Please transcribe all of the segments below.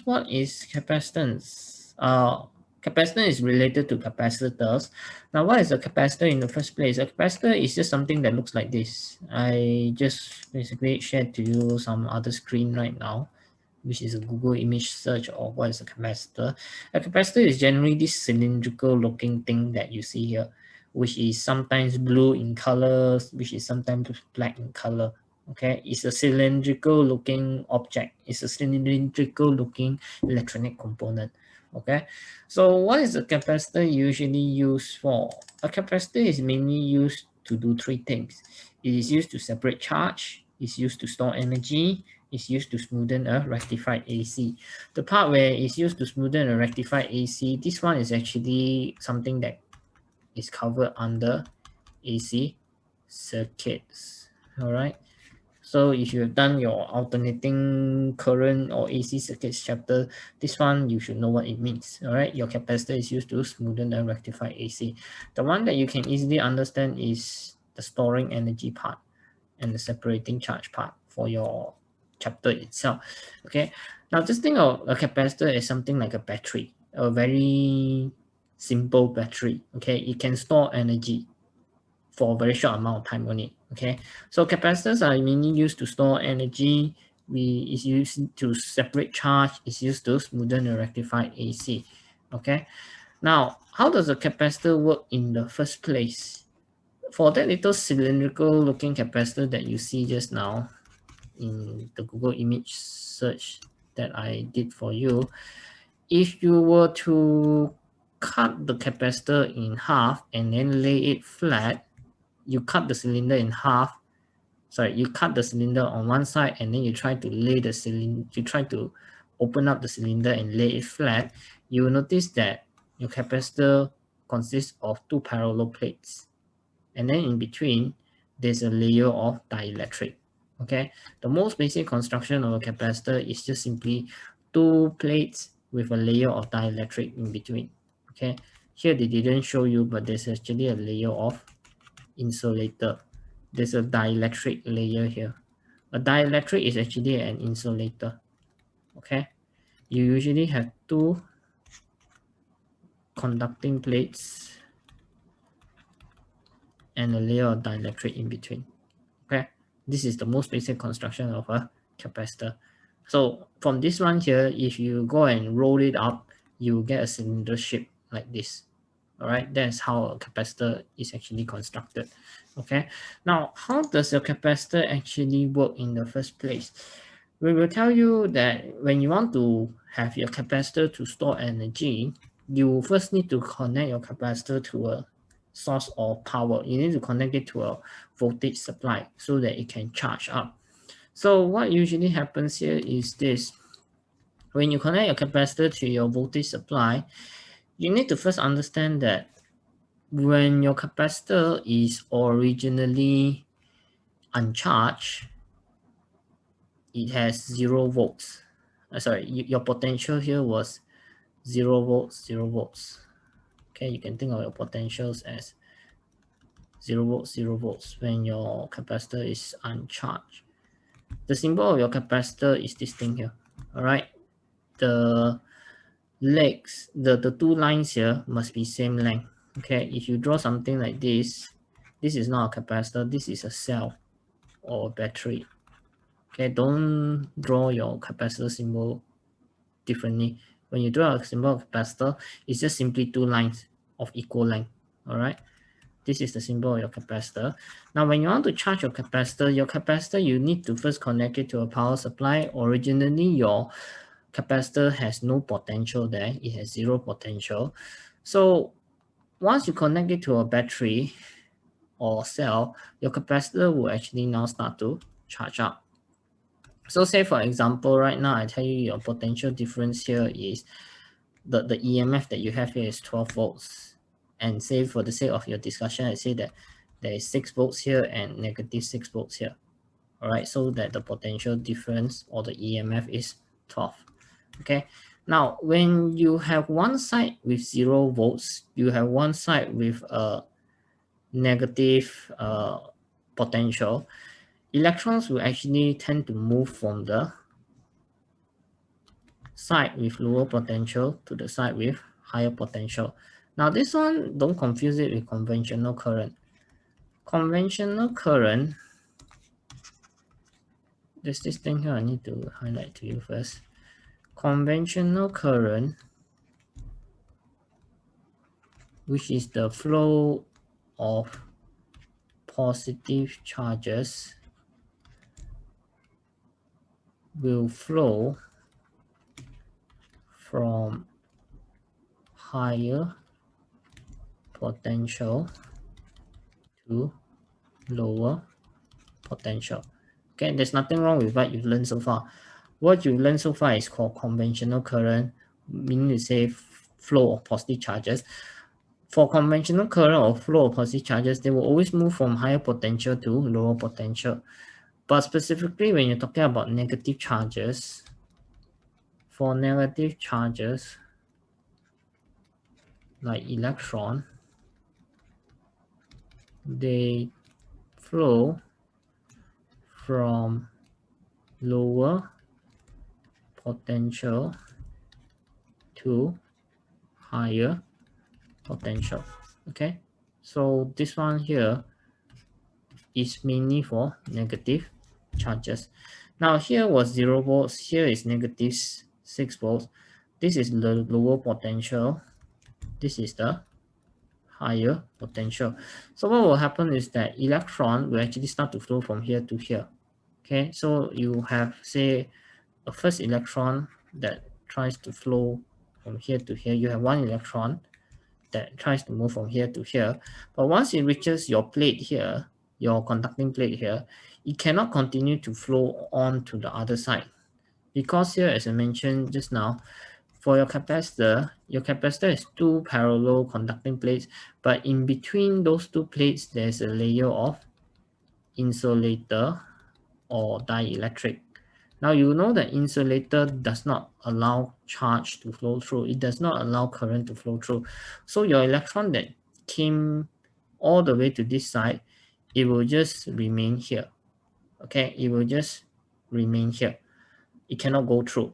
what is capacitance? Capacitance is related to capacitors. Now, what is a capacitor in the first place? A capacitor is just something that looks like this. I just basically shared to you some other screen right now, which is a Google image search of what is a capacitor. A capacitor is generally this cylindrical looking thing that you see here, which is sometimes blue in color, which is sometimes black in color. Okay, it's a cylindrical looking object. It's a cylindrical looking electronic component. Okay, so what is a capacitor usually used for? A capacitor is mainly used to do three things. It is used to separate charge, it's used to store energy, it's used to smoothen a rectified AC. The part where it's used to smoothen a rectified AC, this one is actually something that is covered under AC circuits. All right. So if you've done your alternating current or AC circuits chapter, this one you should know what it means. All right. Your capacitor is used to smoothen and rectify AC. The one that you can easily understand is the storing energy part and the separating charge part for your chapter itself. Okay. Now just think of a capacitor as something like a battery, a very simple battery. Okay. It can store energy for a very short amount of time only. Okay, so capacitors are mainly used to store energy. It's used to separate charge. It's used to smoothen and rectify AC. Okay, now how does a capacitor work in the first place? For that little cylindrical looking capacitor that you see just now in the Google image search that I did for you, if you were to cut the capacitor in half and then lay it flat, you cut the cylinder in half. Sorry, you cut the cylinder on one side and then you try to lay the cylinder, you try to open up the cylinder and lay it flat. You will notice that your capacitor consists of two parallel plates. And then in between, there's a layer of dielectric. Okay, the most basic construction of a capacitor is just simply two plates with a layer of dielectric in between. Okay, here they didn't show you, but there's actually a layer of insulator. There's a dielectric layer here. A dielectric is actually an insulator. Okay, you usually have two conducting plates and a layer of dielectric in between. Okay, this is the most basic construction of a capacitor. So from this one here, if you go and roll it up, you get a cylinder shape like this. All right, that's how a capacitor is actually constructed. Okay, now how does a capacitor actually work in the first place? We will tell you that when you want to have your capacitor to store energy, you first need to connect your capacitor to a source of power. You need to connect it to a voltage supply so that it can charge up. So what usually happens here is this. When you connect your capacitor to your voltage supply, you need to first understand that when your capacitor is originally uncharged, it has 0 volts. Sorry, your potential here was 0 volts, 0 volts. Okay, you can think of your potentials as 0 volts, 0 volts when your capacitor is uncharged. The symbol of your capacitor is this thing here. All right, the legs, the two lines here must be same length. Okay, if you draw something like this is not a capacitor, this is a cell or a battery. Okay, don't draw your capacitor symbol differently. When you draw a symbol of capacitor, it's just simply two lines of equal length. All right, this is the symbol of your capacitor. Now, when you want to charge your capacitor, you need to first connect it to a power supply. Originally, your capacitor has no potential there. It has 0 potential. So once you connect it to a battery or cell, your capacitor will actually now start to charge up. So say for example, right now I tell you your potential difference here is the EMF that you have here is 12 volts. And say for the sake of your discussion, I say that there is 6 volts here and negative 6 volts here. All right, so that the potential difference or the EMF is 12. Okay, now when you have one side with 0 volts, you have one side with a negative potential, electrons will actually tend to move from the side with lower potential to the side with higher potential. Now this one, don't confuse it with conventional current. Conventional current, there's this thing here I need to highlight to you first. Conventional current, which is the flow of positive charges, will flow from higher potential to lower potential. Okay, there's nothing wrong with what you've learned so far. What you've learned so far is called conventional current, meaning to say flow of positive charges. For conventional current or flow of positive charges, they will always move from higher potential to lower potential. But specifically when you're talking about negative charges, for negative charges like electron, they flow from lower potential to higher potential. Okay, so this one here is mainly for negative charges. Now here was 0 volts, here is negative 6 volts. This is the lower potential, this is the higher potential. So what will happen is that electron will actually start to flow from here to here. Okay, so you have, say, a first electron that tries to flow from here to here. You have one electron that tries to move from here to here. But once it reaches your plate here, your conducting plate here, it cannot continue to flow on to the other side. Because here, as I mentioned just now, for your capacitor is two parallel conducting plates, but in between those two plates, there's a layer of insulator or dielectric. Now you know that insulator does not allow charge to flow through. It does not allow current to flow through. So your electron that came all the way to this side, it will just remain here. Okay, it will just remain here. It cannot go through.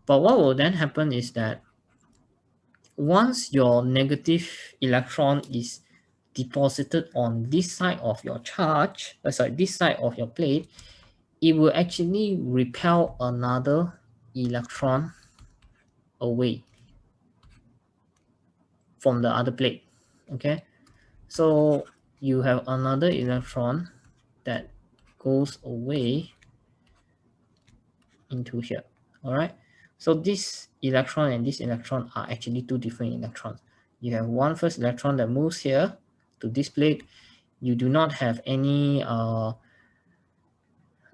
But what will then happen is that once your negative electron is deposited on this side of your charge, this side of your plate, it will actually repel another electron away from the other plate. Okay, so you have another electron that goes away into here. All right, so this electron and this electron are actually two different electrons. You have one first electron that moves here to this plate. You do not have any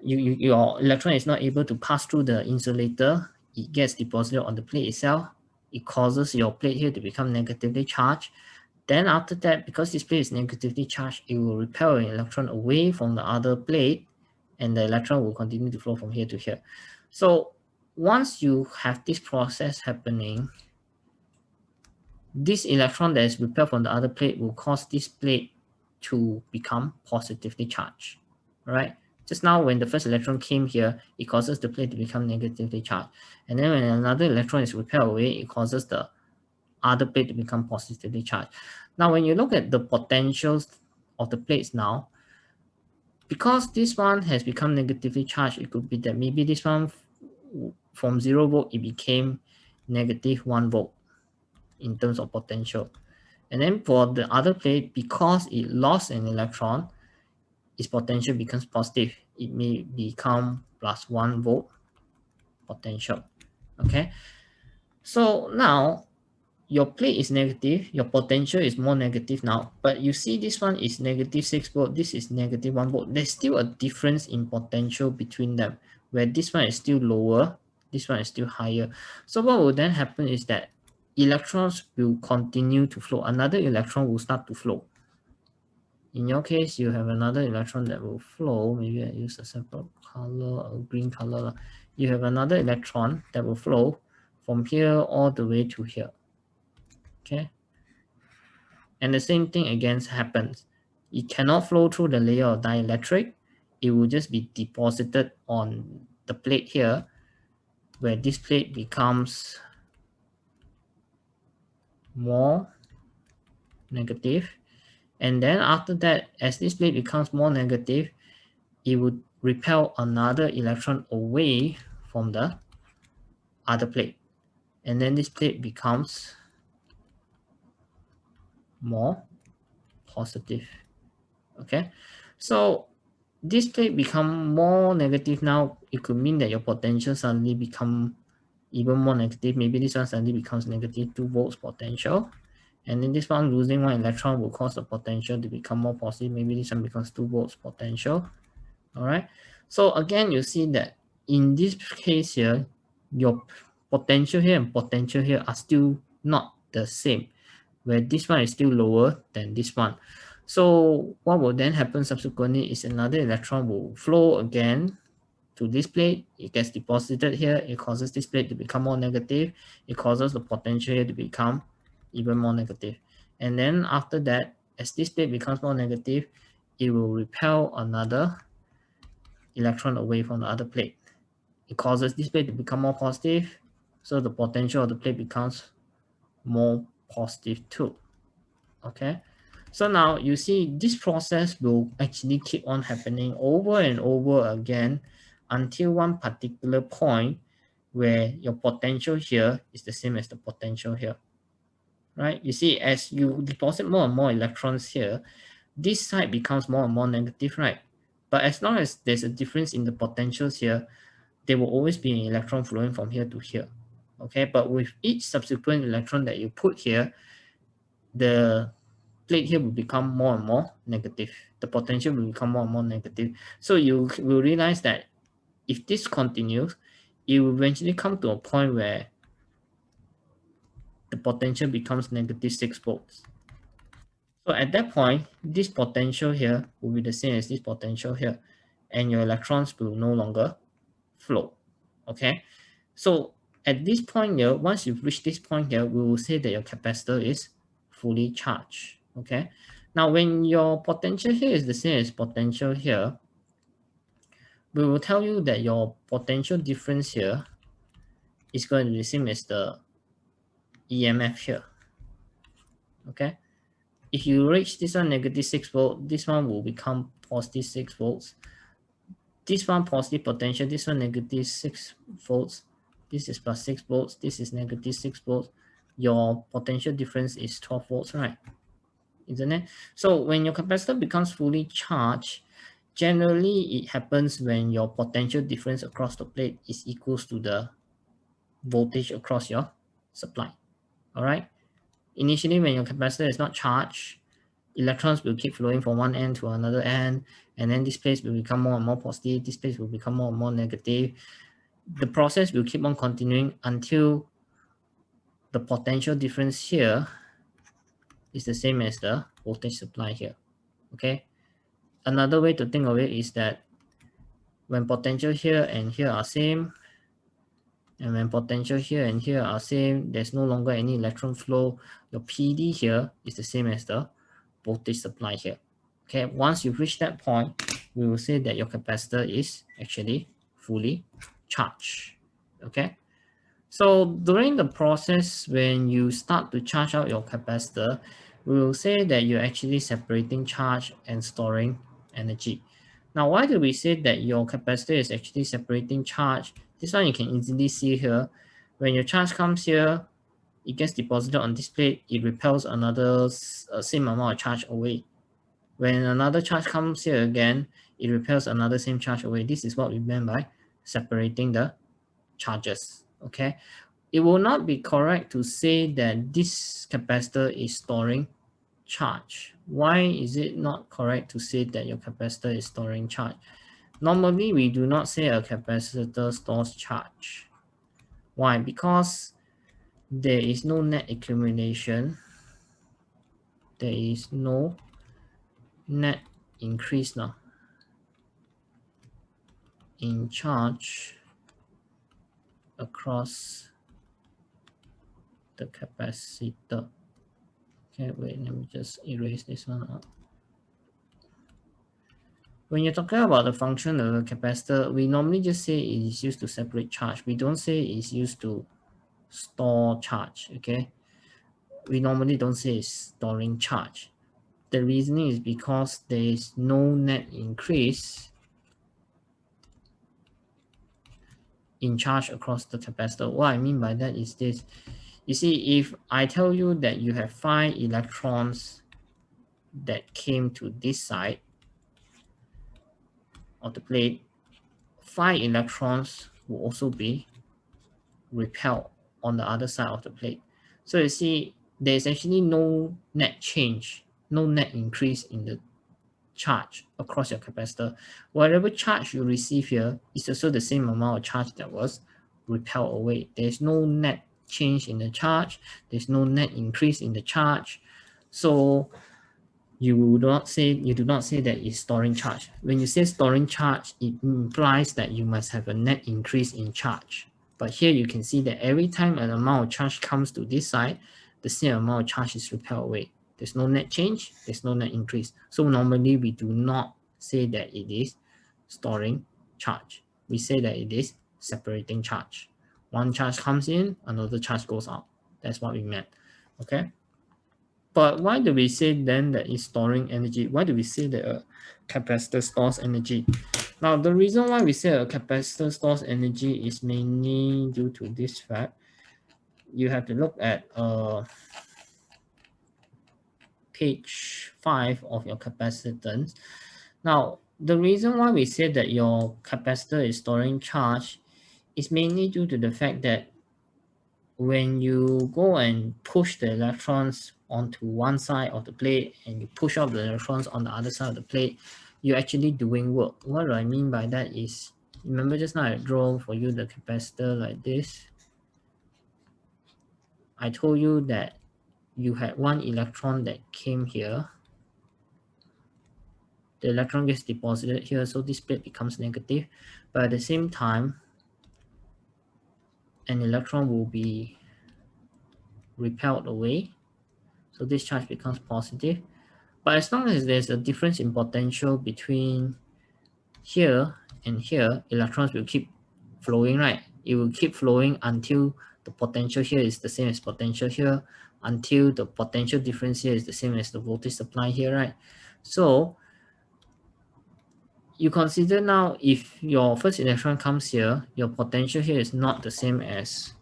your electron is not able to pass through the insulator. It gets deposited on the plate itself. It causes your plate here to become negatively charged. Then after that, because this plate is negatively charged, it will repel an electron away from the other plate, and the electron will continue to flow from here to here. So once you have this process happening, this electron that is repelled from the other plate will cause this plate to become positively charged. All right. Just now, when the first electron came here, it causes the plate to become negatively charged. And then when another electron is repelled away, it causes the other plate to become positively charged. Now, when you look at the potentials of the plates now, because this one has become negatively charged, it could be that maybe this one from 0 volt, it became negative 1 volt in terms of potential. And then for the other plate, because it lost an electron, its potential becomes positive. It may become plus 1 volt potential. Okay, so now your plate is negative, your potential is more negative now, but you see this one is negative 6 volt, this is negative 1 volt. There's still a difference in potential between them, where this one is still lower, this one is still higher. So what will then happen is that electrons will continue to flow. Another electron will start to flow. In your case, you have another electron that will flow. Maybe I use a separate color, a green color. You have another electron that will flow from here all the way to here. Okay. And the same thing again happens. It cannot flow through the layer of dielectric. It will just be deposited on the plate here. where this plate becomes more negative, and then after that, as this plate becomes more negative, it would repel another electron away from the other plate, and then this plate becomes more positive. Okay, so this plate become more negative. Now it could mean that your potential suddenly become even more negative. Maybe this one suddenly becomes negative 2 volts potential, and then this one losing 1 electron will cause the potential to become more positive. Maybe this one becomes 2 volts potential. All right, so again you see that in this case here, your potential here and potential here are still not the same, where this one is still lower than this one. So what will then happen subsequently is another electron will flow again to this plate. It gets deposited here. It causes this plate to become more negative. It causes the potential here to become even more negative. And then after that, as this plate becomes more negative, it will repel another electron away from the other plate. It causes this plate to become more positive, so the potential of the plate becomes more positive too. Okay, so now you see this process will actually keep on happening over and over again until one particular point where your potential here is the same as the potential here, right? You see, as you deposit more and more electrons here, this side becomes more and more negative, right? But as long as there's a difference in the potentials here, there will always be an electron flowing from here to here. Okay, but with each subsequent electron that you put here, the plate here will become more and more negative. The potential will become more and more negative. So you will realize that if this continues, it will eventually come to a point where the potential becomes negative 6 volts. So at that point, this potential here will be the same as this potential here, and your electrons will no longer flow. Okay, so at this point here, once you've reached this point here, we will say that your capacitor is fully charged. Okay, now when your potential here is the same as potential here, we will tell you that your potential difference here is going to be the same as the EMF here. Okay, if you reach this one negative 6 volt, this one will become positive 6 volts. This one positive potential, this one negative 6 volts, this is plus 6 volts, this is negative 6 volts. Your potential difference is 12 volts, right? Isn't it? So when your capacitor becomes fully charged, generally it happens when your potential difference across the plate is equals to the voltage across your supply. All right. Initially, when your capacitor is not charged, electrons will keep flowing from one end to another end, and then this place will become more and more positive, this place will become more and more negative. The process will keep on continuing until the potential difference here is the same as the voltage supply here. Okay, another way to think of it is that when potential here and here are same, and when potential here and here are same, there's no longer any electron flow. Your PD here is the same as the voltage supply here. Okay, once you reach that point, we will say that your capacitor is actually fully charged. Okay, so during the process, when you start to charge out your capacitor, we will say that you're actually separating charge and storing energy. Now, why do we say that your capacitor is actually separating charge? This one you can easily see here. When your charge comes here, it gets deposited on this plate, it repels another same amount of charge away. When another charge comes here again, it repels another same charge away. This is what we meant by separating the charges. Okay, it will not be correct to say that this capacitor is storing charge. Why is it not correct to say that your capacitor is storing charge? Normally, we do not say a capacitor stores charge. Why? Because there is no net accumulation. There is no net increase now in charge across the capacitor. Okay, wait, let me just erase this one out. When you're talking about the function of a capacitor, we normally just say it is used to separate charge. We don't say it's used to store charge, okay? We normally don't say it's storing charge. The reasoning is because there is no net increase in charge across the capacitor. What I mean by that is this. You see, if I tell you that you have 5 electrons that came to this side of the plate, 5 electrons will also be repelled on the other side of the plate. So you see, there's actually no net change, no net increase in the charge across your capacitor. Whatever charge you receive here is also the same amount of charge that was repelled away. There's no net change in the charge. There's no net increase in the charge. So you do not say that it's storing charge. When you say storing charge, it implies that you must have a net increase in charge. But here you can see that every time an amount of charge comes to this side, the same amount of charge is repelled away. There's no net change, there's no net increase. So normally we do not say that it is storing charge. We say that it is separating charge. One charge comes in, another charge goes out. That's what we meant. Okay. But why do we say then that it's storing energy? Why do we say that a capacitor stores energy? Now, the reason why we say a capacitor stores energy is mainly due to this fact. You have to look at page 5 of your capacitance. Now, the reason why we say that your capacitor is storing charge is mainly due to the fact that when you go and push the electrons onto one side of the plate and you push out the electrons on the other side of the plate, you're actually doing work. What do I mean by that is, remember just now I draw for you the capacitor like this. I told you that you had one electron that came here. The electron gets deposited here, so this plate becomes negative. But at the same time, an electron will be repelled away. So this charge becomes positive. But as long as there's a difference in potential between here and here, electrons will keep flowing, right? It will keep flowing until the potential here is the same as potential here, until the potential difference here is the same as the voltage supply here, right? So you consider now, if your first electron comes here, your potential here is not the same as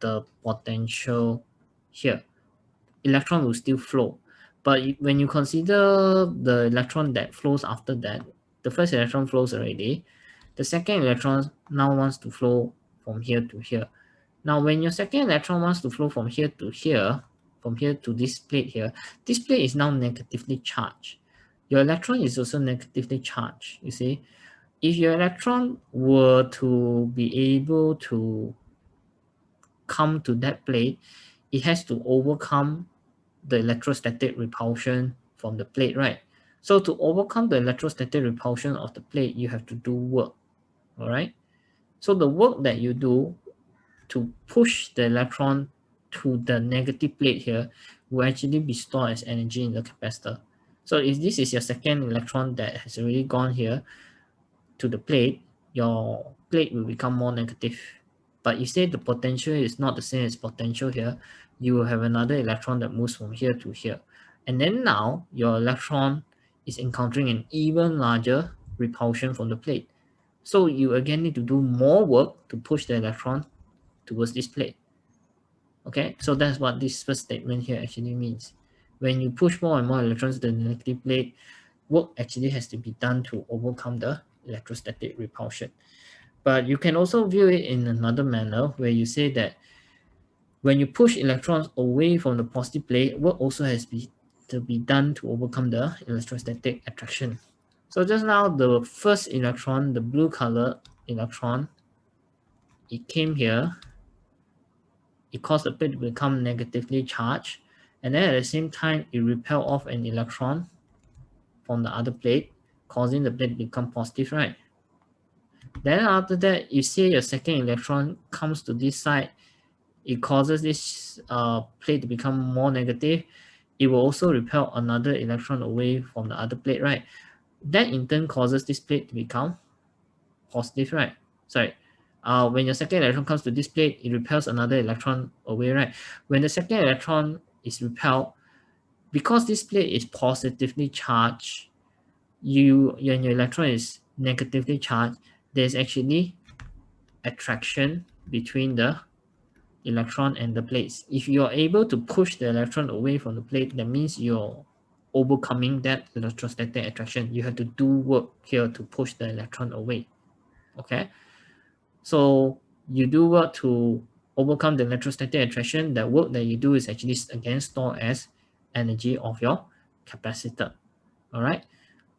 the potential here. Electron will still flow. But when you consider the electron that flows after that, the first electron flows already. The second electron now wants to flow from here to here. Now, when your second electron wants to flow from here to here, from here to this plate here, this plate is now negatively charged. Your electron is also negatively charged, you see. If your electron were to be able to come to that plate, it has to overcome the electrostatic repulsion from the plate, right? So to overcome the electrostatic repulsion of the plate, you have to do work, all right? So the work that you do to push the electron to the negative plate here will actually be stored as energy in the capacitor. So if this is your second electron that has already gone here to the plate, your plate will become more negative. But you say the potential is not the same as potential here, you will have another electron that moves from here to here. And then now your electron is encountering an even larger repulsion from the plate. So you again need to do more work to push the electron towards this plate. Okay, so that's what this first statement here actually means. When you push more and more electrons to the negative plate, work actually has to be done to overcome the electrostatic repulsion. But you can also view it in another manner where you say that when you push electrons away from the positive plate, work also has to be done to overcome the electrostatic attraction. So just now, the first electron, the blue color electron, it came here. It caused the plate to become negatively charged. And then at the same time, it repelled off an electron from the other plate, causing the plate to become positive, right? Then after that, you see your second electron comes to this side, it causes this plate to become more negative. It will also repel another electron away from the other plate, right? That in turn causes this plate to become positive, right? Sorry. When your second electron comes to this plate, it repels another electron away, right? When the second electron is repelled, because this plate is positively charged, when your electron is negatively charged, there's actually attraction between the electron and the plates. If you're able to push the electron away from the plate, that means you're overcoming that electrostatic attraction. You have to do work here to push the electron away. Okay, so you do work to overcome the electrostatic attraction. The work that you do is actually again stored as energy of your capacitor. All right.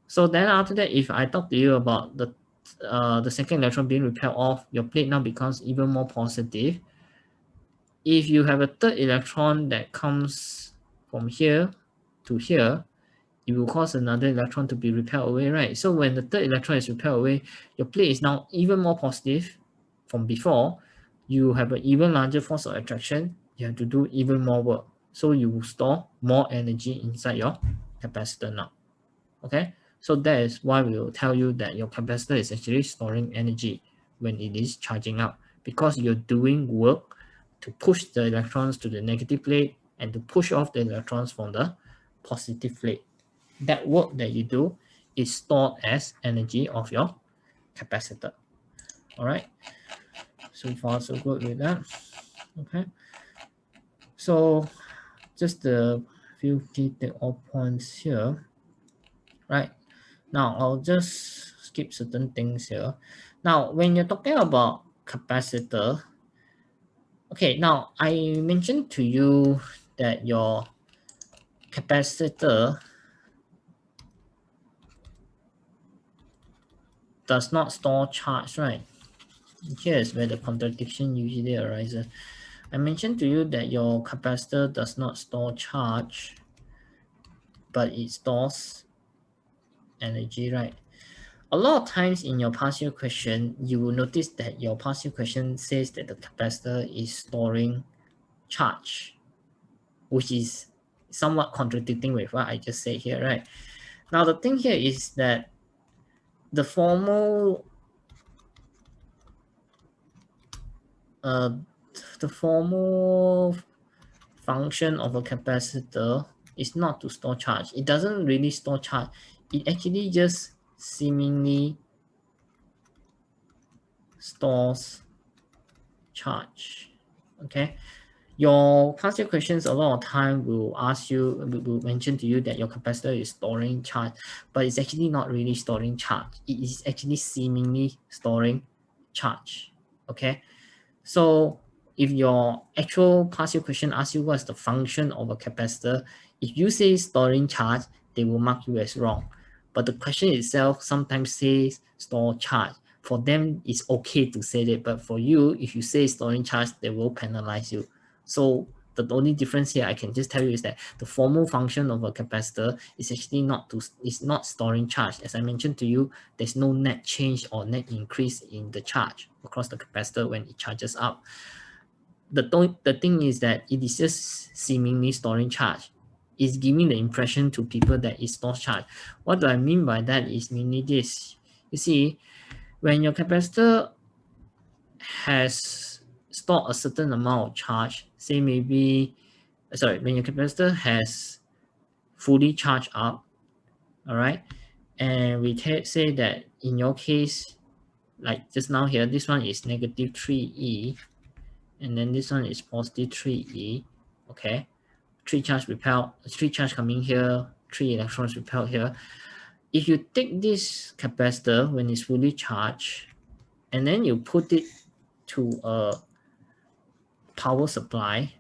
So then after that, if I talk to you about the second electron being repelled off, your plate now becomes even more positive. If you have a third electron that comes from here to here, it will cause another electron to be repelled away, right? So when the third electron is repelled away, your plate is now even more positive from before. You have an even larger force of attraction. You have to do even more work. So you will store more energy inside your capacitor now. Okay, so that is why we will tell you that your capacitor is actually storing energy when it is charging up, because you're doing work to push the electrons to the negative plate and to push off the electrons from the positive plate. That work that you do is stored as energy of your capacitor. All right, so far so good with that. Okay, so just a few key take-off points here. Right, now I'll just skip certain things here. Now when you're talking about capacitor, okay, now I mentioned to you that your capacitor does not store charge, right? Here's where the contradiction usually arises. I mentioned to you that your capacitor does not store charge, but it stores energy, right? A lot of times in your past year question, you will notice that your past year question says that the capacitor is storing charge, which is somewhat contradicting with what I just said here, right? Now the thing here is that the formal uh, the formal function of a capacitor is not to store charge. It doesn't really store charge. It actually just seemingly stores charge. Okay. Your past year questions a lot of time will ask you, will mention to you that your capacitor is storing charge, but it's actually not really storing charge. It is actually seemingly storing charge. Okay. So if your actual past year question asks you what's the function of a capacitor, if you say storing charge, they will mark you as wrong. But the question itself sometimes says store charge. For them, it's okay to say that, but for you, if you say storing charge, they will penalize you. So the only difference here I can just tell you is that the formal function of a capacitor is actually is not storing charge. As I mentioned to you, there's no net change or net increase in the charge across the capacitor when it charges up. The thing is that it is just seemingly storing charge. It's giving the impression to people that it stores charge. What do I mean by that is mainly this. You see, when your capacitor has stored a certain amount of charge, say maybe, sorry, when your capacitor has fully charged up, all right, and we say that in your case, like just now here, this one is negative 3e, and then this one is positive 3e, okay, 3 charge repelled, 3 charge coming here, 3 electrons repelled here. If you take this capacitor when it's fully charged, and then you put it to a power supply,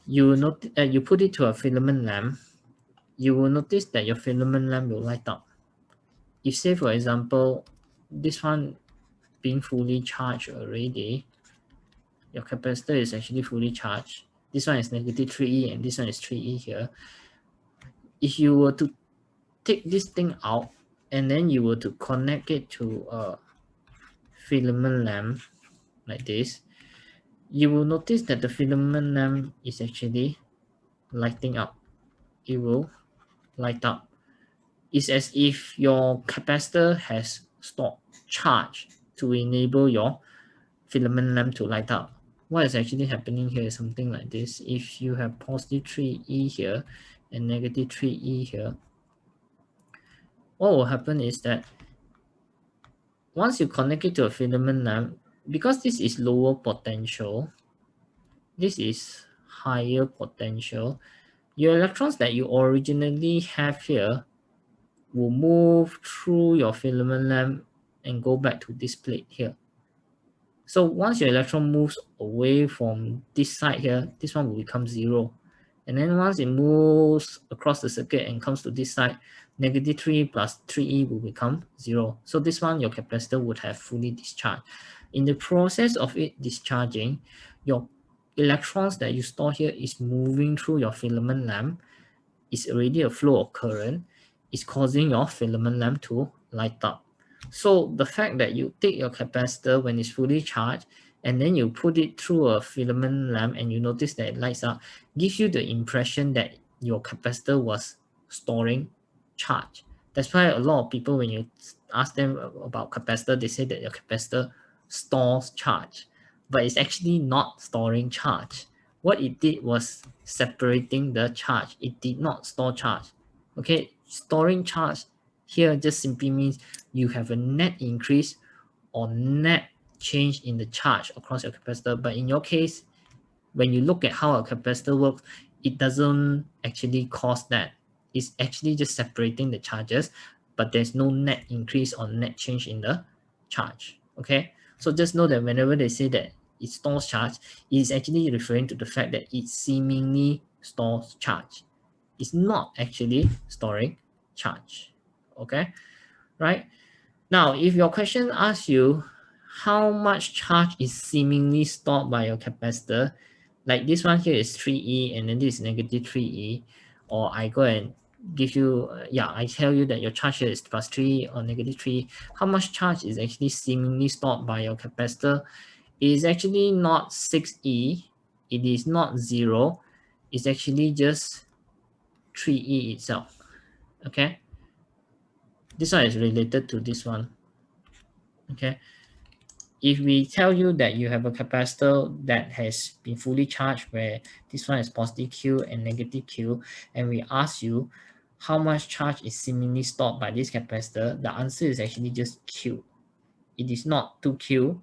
you put it to a filament lamp, you will notice that your filament lamp will light up. If say for example, this one being fully charged already, your capacitor is actually fully charged. This one is negative 3e and this one is 3e here. If you were to take this thing out and then you were to connect it to a filament lamp like this, you will notice that the filament lamp is actually lighting up. It will light up. It's as if your capacitor has stored charge to enable your filament lamp to light up. What is actually happening here is something like this. If you have positive 3E here and negative 3E here, what will happen is that once you connect it to a filament lamp, because this is lower potential, this is higher potential, your electrons that you originally have here will move through your filament lamp and go back to this plate here. So once your electron moves away from this side here, this one will become 0. And then once it moves across the circuit and comes to this side, negative 3 plus 3e will become 0. So this one, your capacitor would have fully discharged. In the process of it discharging, your electrons that you store here is moving through your filament lamp. It's already a flow of current. It's causing your filament lamp to light up. So the fact that you take your capacitor when it's fully charged and then you put it through a filament lamp and you notice that it lights up gives you the impression that your capacitor was storing charge. That's why a lot of people, when you ask them about capacitor, they say that your capacitor stores charge, but it's actually not storing charge. What it did was separating the charge. It did not store charge. Okay, storing charge here just simply means you have a net increase or net change in the charge across your capacitor. But in your case, when you look at how a capacitor works, it doesn't actually cause that. It's actually just separating the charges, but there's no net increase or net change in the charge. Okay, so just know that whenever they say that it stores charge, it is actually referring to the fact that it seemingly stores charge. It's not actually storing charge. Okay, right? Now, if your question asks you how much charge is seemingly stored by your capacitor, like this one here is 3E and then this is negative 3E, or I go and give you, I tell you that your charge here is plus 3 or negative 3, how much charge is actually seemingly stored by your capacitor? It is actually not 6E, it is not 0, it's actually just 3E itself, okay? This one is related to this one, okay? If we tell you that you have a capacitor that has been fully charged where this one is positive Q and negative Q, and we ask you how much charge is seemingly stored by this capacitor, the answer is actually just Q. It is not 2Q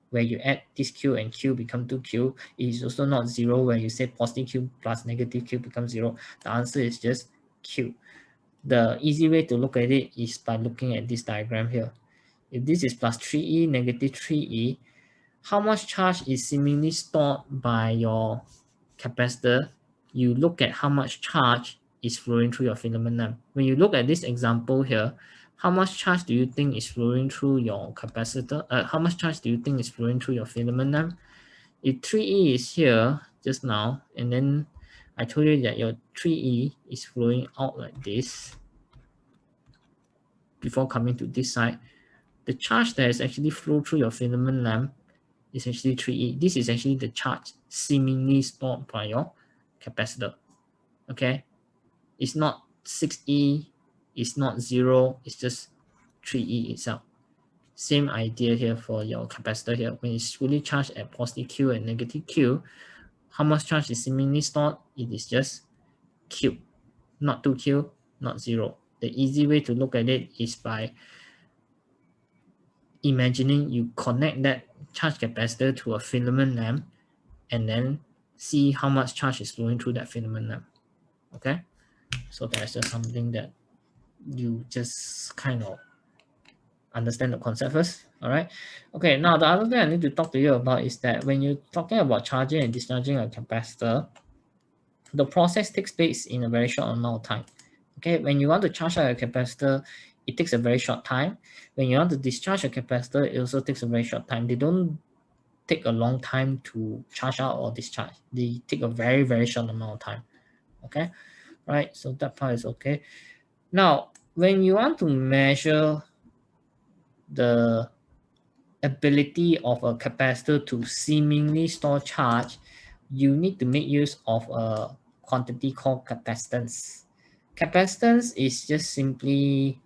where you add this Q and Q become 2Q. It is also not 0 where you say positive Q plus negative Q becomes 0. The answer is just Q. The easy way to look at it is by looking at this diagram here. If this is plus 3E, negative 3E, how much charge is seemingly stored by your capacitor? You look at how much charge is flowing through your filament lamp. When you look at this example here, how much charge do you think is flowing through your capacitor? How much charge do you think is flowing through your filament lamp? If 3E is here just now, and then I told you that your 3E is flowing out like this before coming to this side, the charge that is actually flow through your filament lamp is actually 3E. This is actually the charge seemingly stored by your capacitor. Okay, it's not 6E, it's not 0, it's just 3E itself. Same idea here for your capacitor here. When it's fully charged at positive Q and negative Q, how much charge is seemingly stored? It is just Q, not 2Q, not 0. The easy way to look at it is by imagining you connect that charge capacitor to a filament lamp and then see how much charge is flowing through that filament lamp. Okay, so that's just something that you just kind of understand the concept first. All right, okay, now the other thing I need to talk to you about is that when you're talking about charging and discharging a capacitor, the process takes place in a very short amount of time. Okay, when you want to charge a capacitor, it takes a very short time. When you want to discharge a capacitor, it also takes a very short time. They don't take a long time to charge out or discharge. They take a very, very short amount of time. Okay, right? So that part is okay. Now, when you want to measure the ability of a capacitor to seemingly store charge, you need to make use of a quantity called capacitance. Capacitance is just simply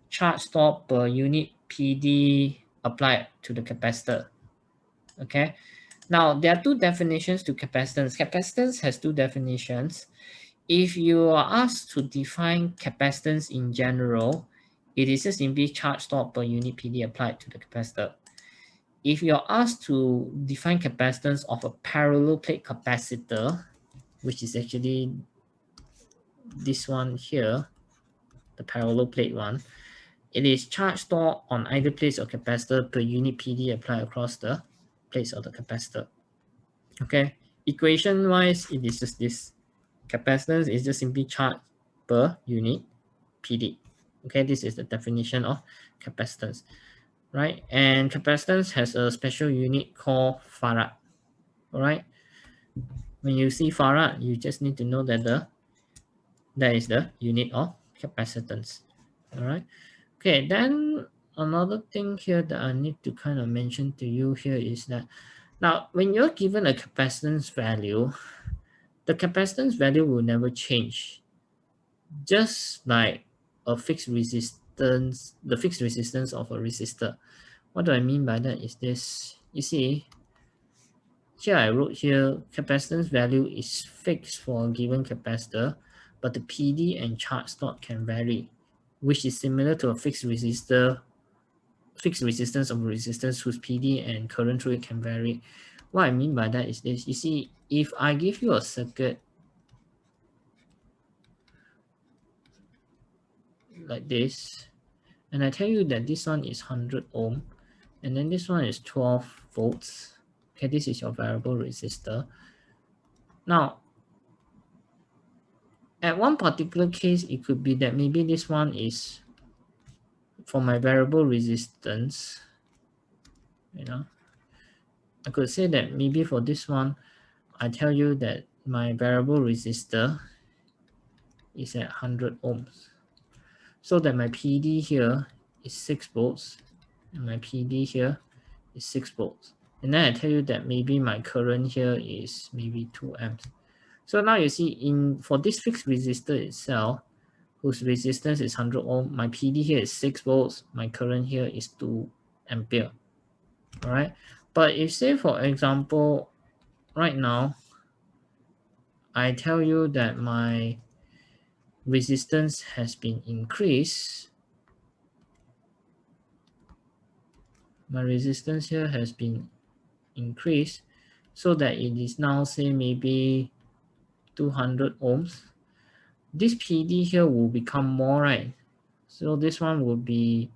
charge stored per unit PD applied to the capacitor. Okay. Now, there are two definitions to capacitance. Capacitance has two definitions. If you are asked to define capacitance in general, it is just simply charge stored per unit PD applied to the capacitor. If you're asked to define capacitance of a parallel plate capacitor, which is actually this one here, the parallel plate one, it is charge stored on either plates of capacitor per unit PD applied across the plates of the capacitor. Okay, equation wise, it is just this. Capacitance is just simply charge per unit PD. Okay, this is the definition of capacitance, right? And capacitance has a special unit called farad. All right. When you see farad, you just need to know that that is the unit of capacitance. All right. Okay, then another thing here that I need to kind of mention to you here is that now when you're given a capacitance value, the capacitance value will never change. Just like a fixed resistance, the fixed resistance of a resistor. What do I mean by that is this. You see, here I wrote here, capacitance value is fixed for a given capacitor, but the PD and charge stored can vary, which is similar to a fixed resistance of a resistance whose PD and current through it can vary. What I mean by that is this. You see, if I give you a circuit like this, and I tell you that this one is 100 ohm, and then this one is 12 volts. Okay, this is your variable resistor. Now, at one particular case, it could be that maybe this one is for my variable resistance. I could say that maybe for this one, I tell you that my variable resistor is at 100 ohms. So that my PD here is 6 volts, and my PD here is 6 volts. And then I tell you that maybe my current here is maybe 2 amps. So now you see for this fixed resistor itself, whose resistance is 100 ohm, my PD here is 6 volts, my current here is 2 ampere. All right. But if say for example, right now, I tell you that my resistance has been increased. My resistance here has been increased so that it is now say maybe 200 ohms. This PD here will become more, right? So this one will be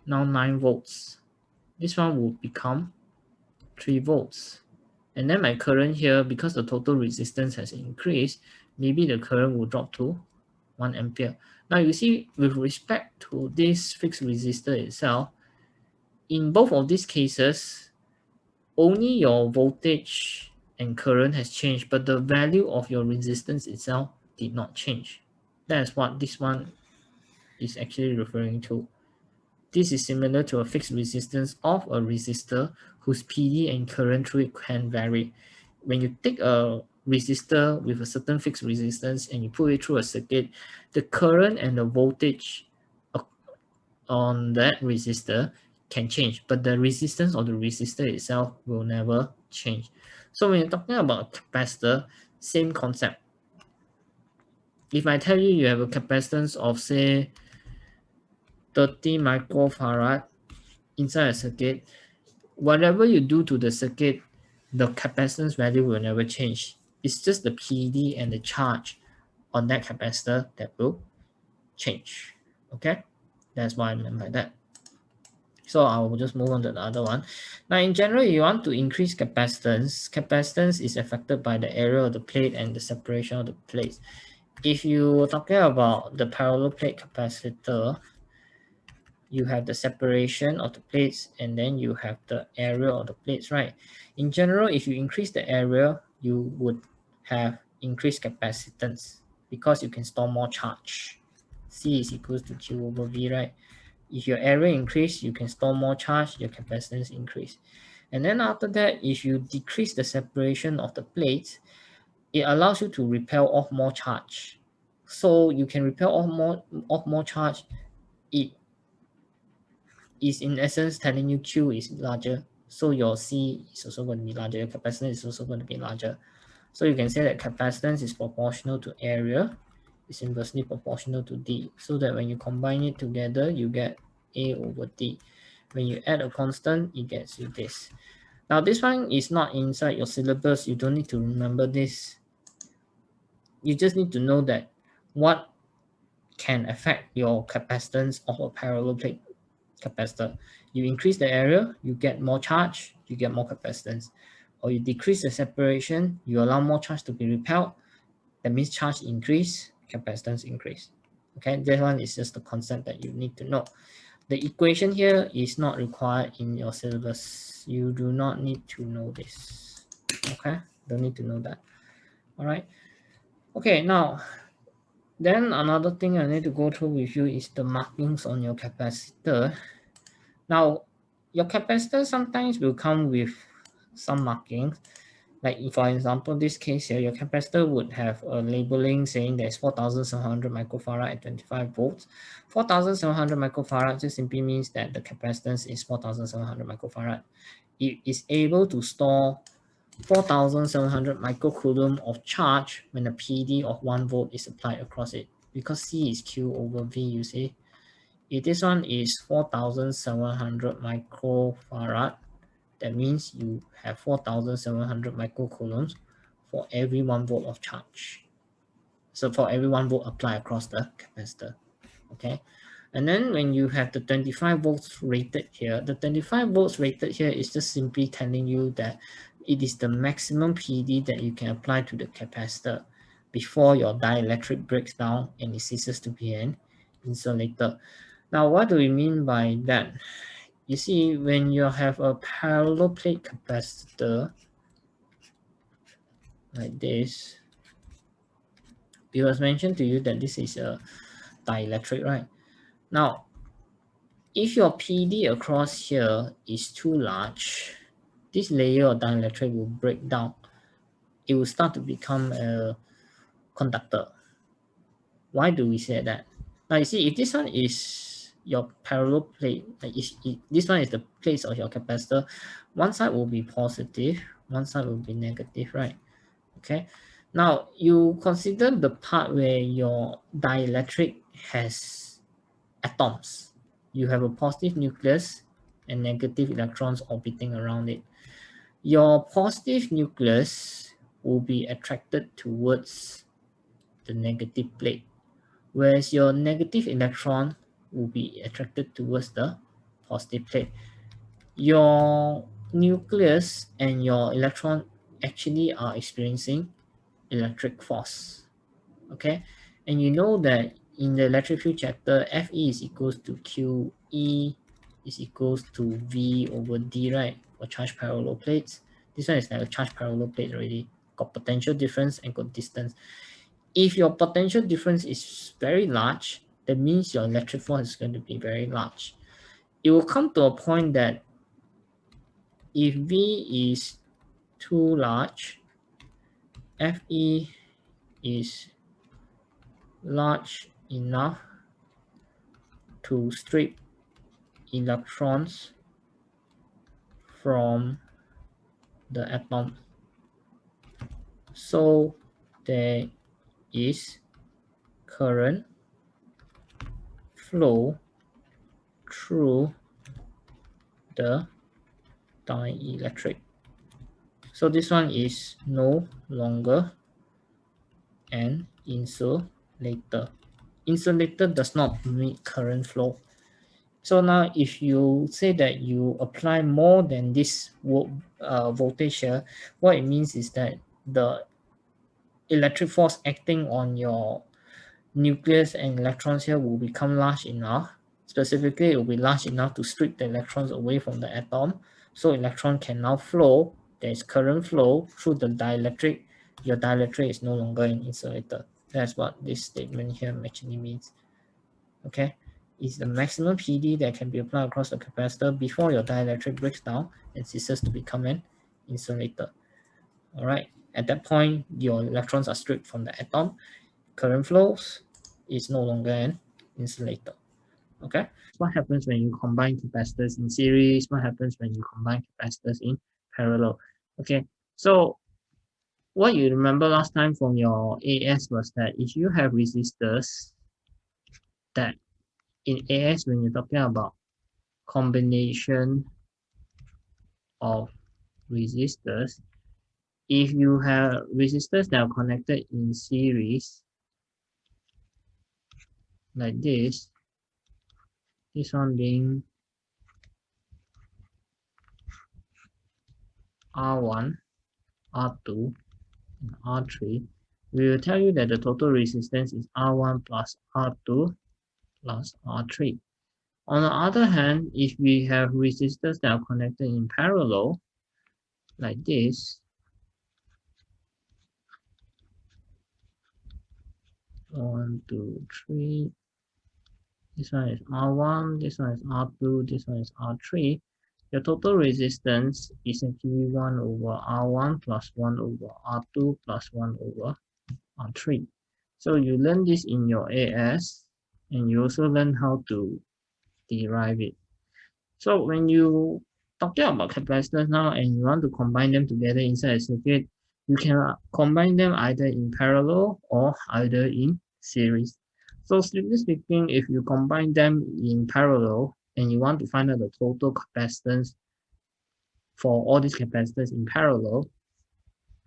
now 9 volts. This one will become 3 volts. And then my current here, because the total resistance has increased, maybe the current will drop to 1 ampere. Now you see, with respect to this fixed resistor itself, in both of these cases, only your voltage and current has changed, but the value of your resistance itself did not change. That's what this one is actually referring to. This is similar to a fixed resistance of a resistor whose PD and current through it can vary. When you take a resistor with a certain fixed resistance and you put it through a circuit, the current and the voltage on that resistor can change, but the resistance of the resistor itself will never change. So when you're talking about capacitor, same concept. If I tell you you have a capacitance of say 30 microfarad inside a circuit, whatever you do to the circuit, the capacitance value will never change. It's just the PD and the charge on that capacitor that will change. Okay, that's what I meant by that. So I will just move on to the other one. Now, in general, you want to increase capacitance. Capacitance is affected by the area of the plate and the separation of the plates. If you're talking about the parallel plate capacitor, you have the separation of the plates and then you have the area of the plates, right? In general, if you increase the area, you would have increased capacitance because you can store more charge. C is equals to Q over V, right? If your area increase, you can store more charge, your capacitance increase. And then after that, if you decrease the separation of the plates, it allows you to repel off more charge. so you can repel off more charge. It is in essence telling you Q is larger, so your C is also going to be larger, your capacitance is also going to be larger. So you can say that capacitance is proportional to area, is inversely proportional to D, so that when you combine it together, you get A over D. When you add a constant, it gets you this. Now this one is not inside your syllabus, you don't need to remember this. You just need to know that what can affect your capacitance of a parallel plate capacitor. You increase the area, you get more charge, you get more capacitance. Or you decrease the separation, you allow more charge to be repelled, that means charge increase, capacitance increase. Okay, that one is just the concept that you need to know. The equation here is not required in your syllabus. You do not need to know this. Okay, don't need to know that. All right. Okay, now then another thing I need to go through with you is the markings on your capacitor. Now, your capacitor sometimes will come with some markings. Like for example, this case here, your capacitor would have a labeling saying there's 4,700 microfarad at 25 volts. 4,700 microfarad just simply means that the capacitance is 4,700 microfarad. It is able to store 4,700 microcoulomb of charge when a PD of 1 volt is applied across it. Because C is Q over V, you see. If this one is 4,700 microfarad, that means you have 4,700 microcoulombs for every 1 volt of charge. So for every 1 volt applied across the capacitor. Okay. And then when you have the 25 volts rated here, the 25 volts rated here is just simply telling you that it is the maximum PD that you can apply to the capacitor before your dielectric breaks down and it ceases to be an insulator. Now, what do we mean by that? You see, when you have a parallel plate capacitor like this, it was mentioned to you that this is a dielectric, right? Now, if your PD across here is too large, this layer of dielectric will break down. It will start to become a conductor. Why do we say that? Now you see, if this one is your parallel plate, like this one is the place of your capacitor, one side will be positive, one side will be negative, right? Okay. Now you consider the part where your dielectric has atoms. You have a positive nucleus and negative electrons orbiting around it. Your positive nucleus will be attracted towards the negative plate, whereas your negative electron will be attracted towards the positive plate. Your nucleus and your electron actually are experiencing electric force. Okay, and you know that in the electric field chapter, Fe is equals to QE is equals to V over D, right? For charge parallel plates. This one is like a charge parallel plate already. Got potential difference and got distance. If your potential difference is very large, that means your electric force is going to be very large. It will come to a point that if V is too large, Fe is large enough to strip electrons from the atom. So there is current flow through the dielectric. So this one is no longer an insulator. Insulator does not permit current flow. So now if you say that you apply more than this voltage here, what it means is that the electric force acting on your nucleus and electrons here will become large enough. Specifically, it will be large enough to strip the electrons away from the atom. So electron can now flow. There is current flow through the dielectric. Your dielectric is no longer an insulator. That's what this statement here actually means. Okay, it's the maximum PD that can be applied across the capacitor before your dielectric breaks down and ceases to become an insulator. All right, at that point, your electrons are stripped from the atom. current flows is no longer an insulator. Okay, what happens when you combine capacitors in series? What happens when you combine capacitors in parallel? Okay, so what you remember last time from your AS was that if you have resistors, that in AS when you're talking about combination of resistors, if you have resistors that are connected in series like this one being R1, R2, and R3, we will tell you that the total resistance is R1 plus R2 plus R3. On the other hand, if we have resistors that are connected in parallel, like this, 1, 2, 3, this one is R1, this one is R2, this one is R3, the total resistance is actually 1 over R1 plus 1 over R2 plus 1 over R3. So you learn this in your AS, and you also learn how to derive it. So when you talking about capacitors now and you want to combine them together inside a circuit, you can combine them either in parallel or either in series. So strictly speaking, if you combine them in parallel and you want to find out the total capacitance for all these capacitors in parallel,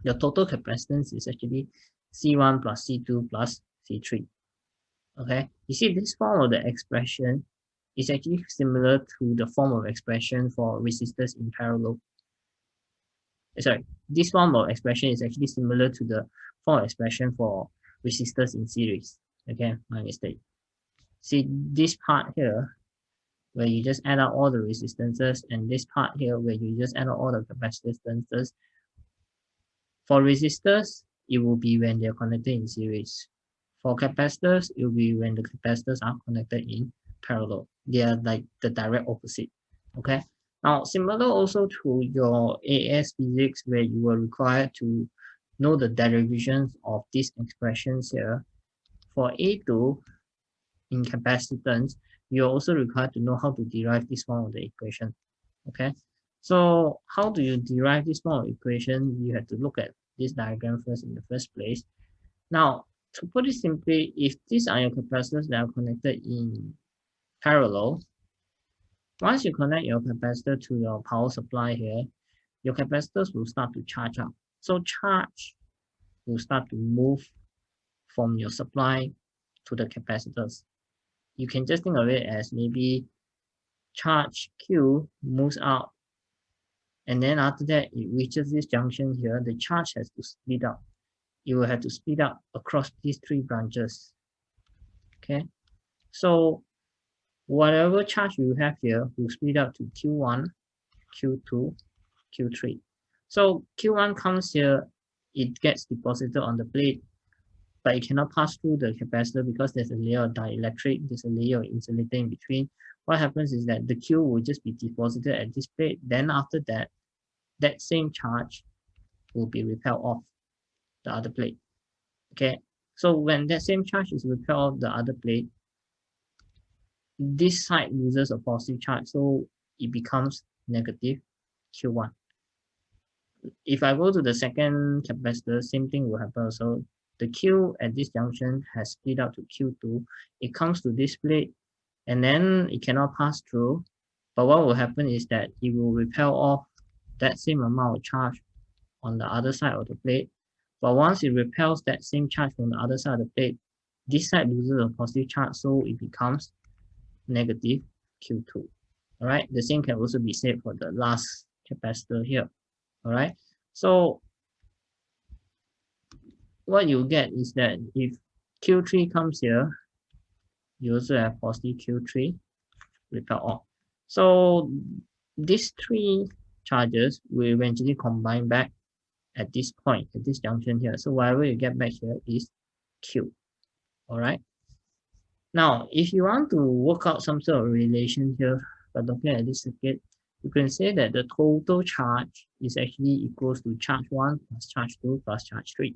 the total capacitance is actually C1 plus C2 plus C3. Okay, you see this form of the expression is actually similar to the form of expression for resistors in parallel. Sorry, this form of expression is actually similar to the form of expression for resistors in series. Okay, my mistake. See this part here, where you just add up all the resistances, and this part here, where you just add up all the capacitances. For resistors, it will be when they're connected in series. For capacitors, it will be when the capacitors are connected in parallel. They are like the direct opposite. Okay. Now, similar also to your AS physics, where you were required to know the derivations of these expressions here. For A2, in capacitance, you're also required to know how to derive this form of the equation. Okay. So how do you derive this form of equation? You have to look at this diagram first in the first place. Now, to put it simply, if these are your capacitors that are connected in parallel, once you connect your capacitor to your power supply here, your capacitors will start to charge up. So charge will start to move from your supply to the capacitors. You can just think of it as maybe charge Q moves out, and then after that it reaches this junction here, the charge has to split up. You will have to split up across these three branches. Okay, so whatever charge you have here will split up to Q1, Q2, Q3. So Q1 comes here, it gets deposited on the plate, but it cannot pass through the capacitor because there's a layer of dielectric, there's a layer of insulator in between. What happens is that the Q will just be deposited at this plate. Then after that, that same charge will be repelled off the other plate. Okay, so when that same charge is repelled off the other plate, this side loses a positive charge, so it becomes negative Q1. If I go to the second capacitor, same thing will happen also. The Q at this junction has split up to Q2. It comes to this plate, and then it cannot pass through. But what will happen is that it will repel off that same amount of charge on the other side of the plate. But once it repels that same charge from the other side of the plate, this side loses a positive charge, so it becomes negative Q2. All right, the same can also be said for the last capacitor here. All right, so what you get is that if Q3 comes here, you also have positive Q3 repel off. So these three charges will eventually combine back at this point, at this junction here. So whatever you get back here is Q. All right. Now, if you want to work out some sort of relation here by looking at this circuit, you can say that the total charge is actually equals to charge 1 plus charge 2 plus charge 3.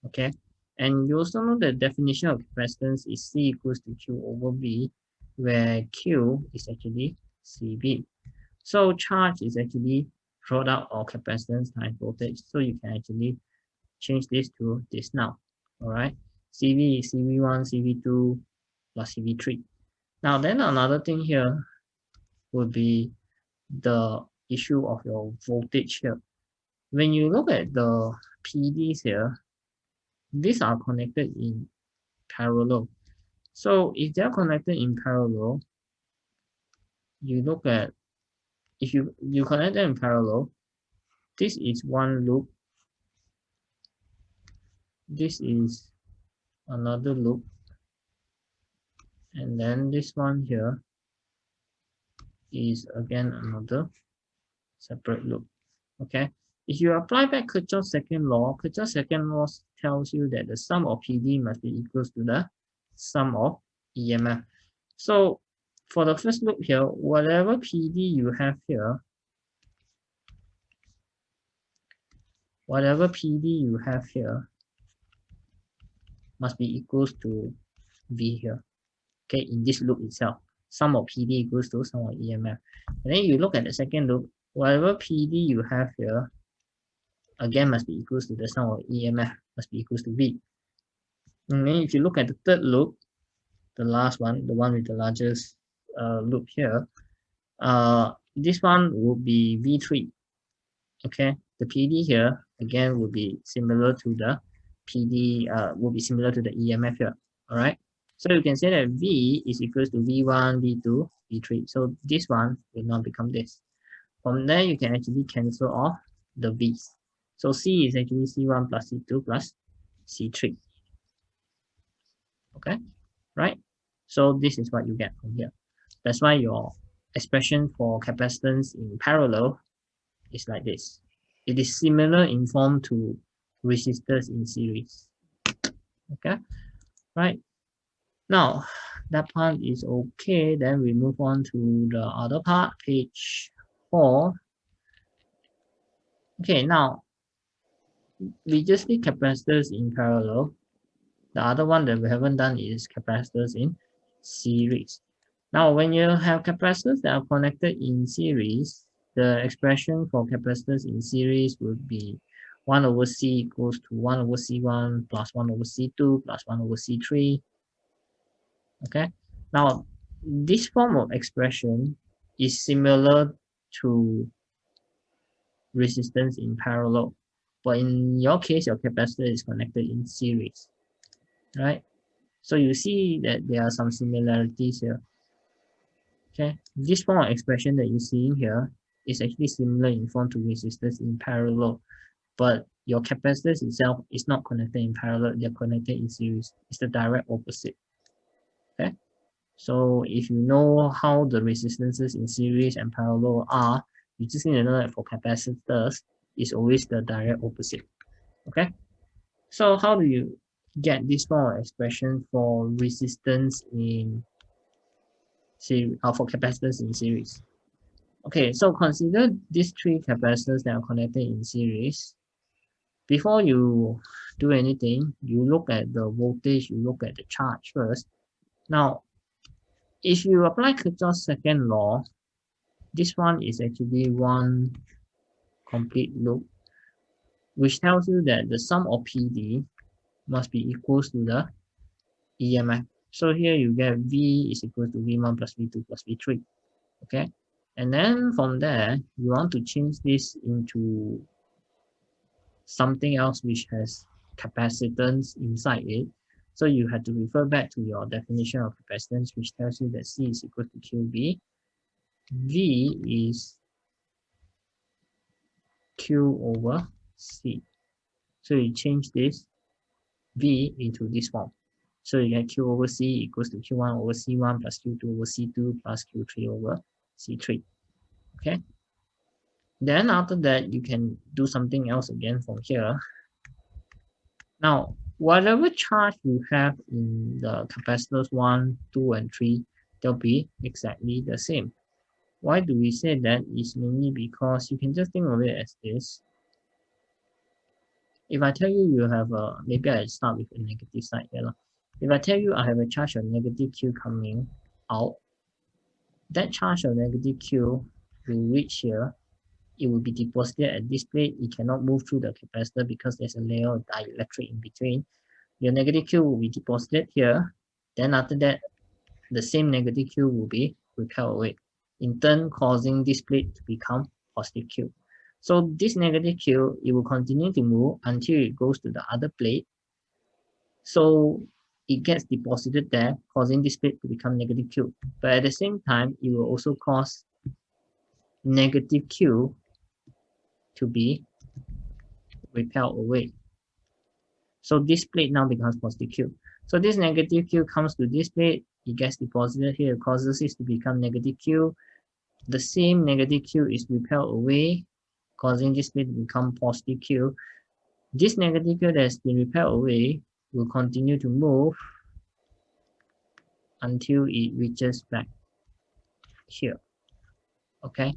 Okay. And you also know the definition of capacitance is C equals to Q over V, where Q is actually CV. So charge is actually product of capacitance times voltage. So you can actually change this to this now. All right. CV is CV1, CV2 plus CV3. Now then another thing here would be the issue of your voltage here. When you look at the PDs here, these are connected in parallel. So if they're connected in parallel, you look at, if you connect them in parallel, this is one loop, this is another loop, and then this one here is again another separate loop. Okay, if you apply back Kirchhoff's second law tells you that the sum of PD must be equal to the sum of EMF. So for the first loop here, whatever PD you have here, must be equals to V here. Okay, in this loop itself, sum of PD equals to sum of EMF. And then you look at the second loop, whatever PD you have here, again must be equals to the sum of EMF, must be equals to V. And then if you look at the third loop, the last one, the one with the largest loop here, this one will be V3. Okay, the PD here again will be similar to the PD, will be similar to the EMF here. All right, so you can say that V is equals to V1, V2, V3. So this one will now become this. From there, you can actually cancel off the V's. So C is actually C1 plus C2 plus C3. Okay, right? So this is what you get from here. That's why your expression for capacitance in parallel is like this. It is similar in form to resistors in series. Okay, right? Now, that part is okay. Then we move on to the other part, page 4. Okay, now we just need capacitors in parallel. The other one that we haven't done is capacitors in series. Now, when you have capacitors that are connected in series, the expression for capacitors in series would be 1 over C equals to 1 over C1 plus 1 over C2 plus 1 over C3. Okay. Now, this form of expression is similar to resistance in parallel, but in your case, your capacitor is connected in series, right? So you see that there are some similarities here. Okay, this form of expression that you see here is actually similar in form to resistors in parallel, but your capacitors itself is not connected in parallel, they're connected in series. It's the direct opposite. Okay, so if you know how the resistances in series and parallel are, you just need to know that for capacitors, it's always the direct opposite. Okay, so how do you get this form of expression for resistance in series, for capacitors in series? Okay, so consider these three capacitors that are connected in series. Before you do anything, you look at the voltage, you look at the charge first. Now, if you apply Kirchhoff's second law, this one is actually one complete loop, which tells you that the sum of PD must be equals to the EMF. So here you get V is equal to V1 plus V2 plus V3. Okay, and then from there, you want to change this into something else which has capacitance inside it. So you have to refer back to your definition of capacitance, which tells you that C is equal to QV. V is Q over C. So you change this V into this form. So you get Q over C equals to Q1 over C1 plus Q2 over C2 plus Q3 over C3. Okay. Then after that, you can do something else again from here. Now, whatever charge you have in the capacitors 1, 2, and 3, they'll be exactly the same. Why do we say that? Is mainly because you can just think of it as this. if I tell you you have a, maybe I start with a negative side here. If I tell you I have a charge of negative Q coming out, that charge of negative Q will reach here. It will be deposited at this plate. It cannot move through the capacitor because there's a layer of dielectric in between. Your negative Q will be deposited here. Then after that, the same negative Q will be repelled away, in turn causing this plate to become positive Q. So this negative Q, it will continue to move until it goes to the other plate. So it gets deposited there, causing this plate to become negative Q. But at the same time, it will also cause negative Q to be repelled away. So this plate now becomes positive Q. So this negative Q comes to this plate, it gets deposited here, causes it to become negative Q. The same negative Q is repelled away, causing this plate to become positive Q. This negative Q that has been repelled away will continue to move until it reaches back here. Okay.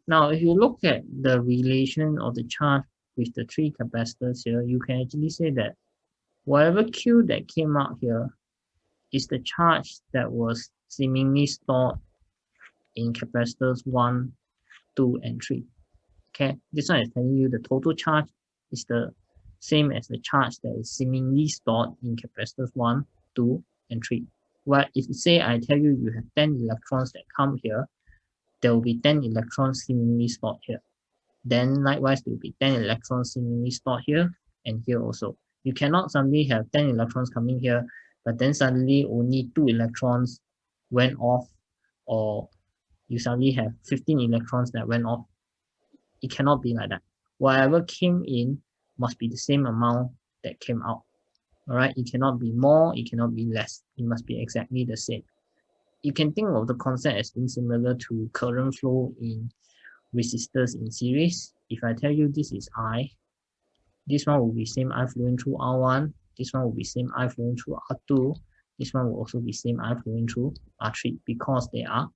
Now, if you look at the relation of the charge with the three capacitors here, you can actually say that whatever Q that came out here is the charge that was seemingly stored in capacitors 1, 2, and 3. Okay, this one is telling you the total charge is the same as the charge that is seemingly stored in capacitors 1, 2, and 3. Well, if you say I tell you you have 10 electrons that come here, there will be 10 electrons seemingly stored here. Then likewise, there will be 10 electrons seemingly stored here and here also. You cannot suddenly have 10 electrons coming here, but then suddenly only 2 electrons went off, or you suddenly have 15 electrons that went off. It cannot be like that. Whatever came in must be the same amount that came out. Alright, it cannot be more, it cannot be less. It must be exactly the same. You can think of the concept as being similar to current flow in resistors in series. If I tell you this is I, this one will be same I flowing through R1, this one will be same I flowing through R2, this one will also be same I flowing through R3 because they are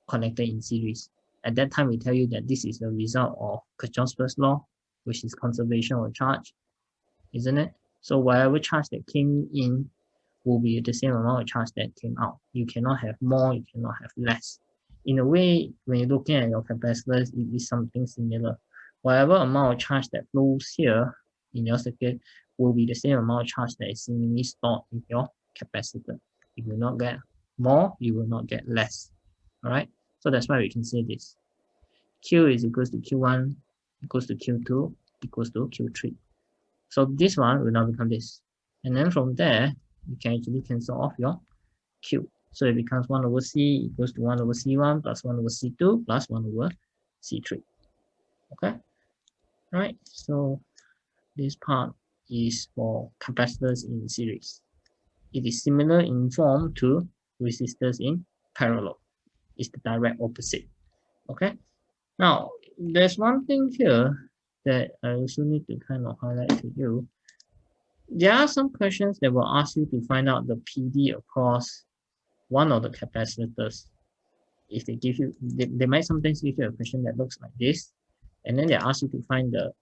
connected in series. At that time, we tell you that this is the result of Kirchhoff's first law, which is conservation of charge, isn't it? So whatever charge that came in will be the same amount of charge that came out. You cannot have more, you cannot have less. In a way, when you're looking at your capacitors, it is something similar. Whatever amount of charge that flows here in your circuit will be the same amount of charge that is seemingly stored in your capacitor. You will not get more, you will not get less. Alright, so that's why we can say this. Q is equals to Q1 equals to Q2 equals to Q3. So this one will now become this. And then from there, you can actually cancel off your Q. So it becomes 1 over C equals to 1 over C1 plus 1 over C2 plus 1 over C3. Okay? Alright, so this part is for capacitors in series. It is similar in form to resistors in parallel. It's the direct opposite. Okay? Now, there's one thing here that I also need to kind of highlight to you. There are some questions that will ask you to find out the PD across one of the capacitors. If they give you, they might sometimes give you a question that looks like this, and then they ask you to find the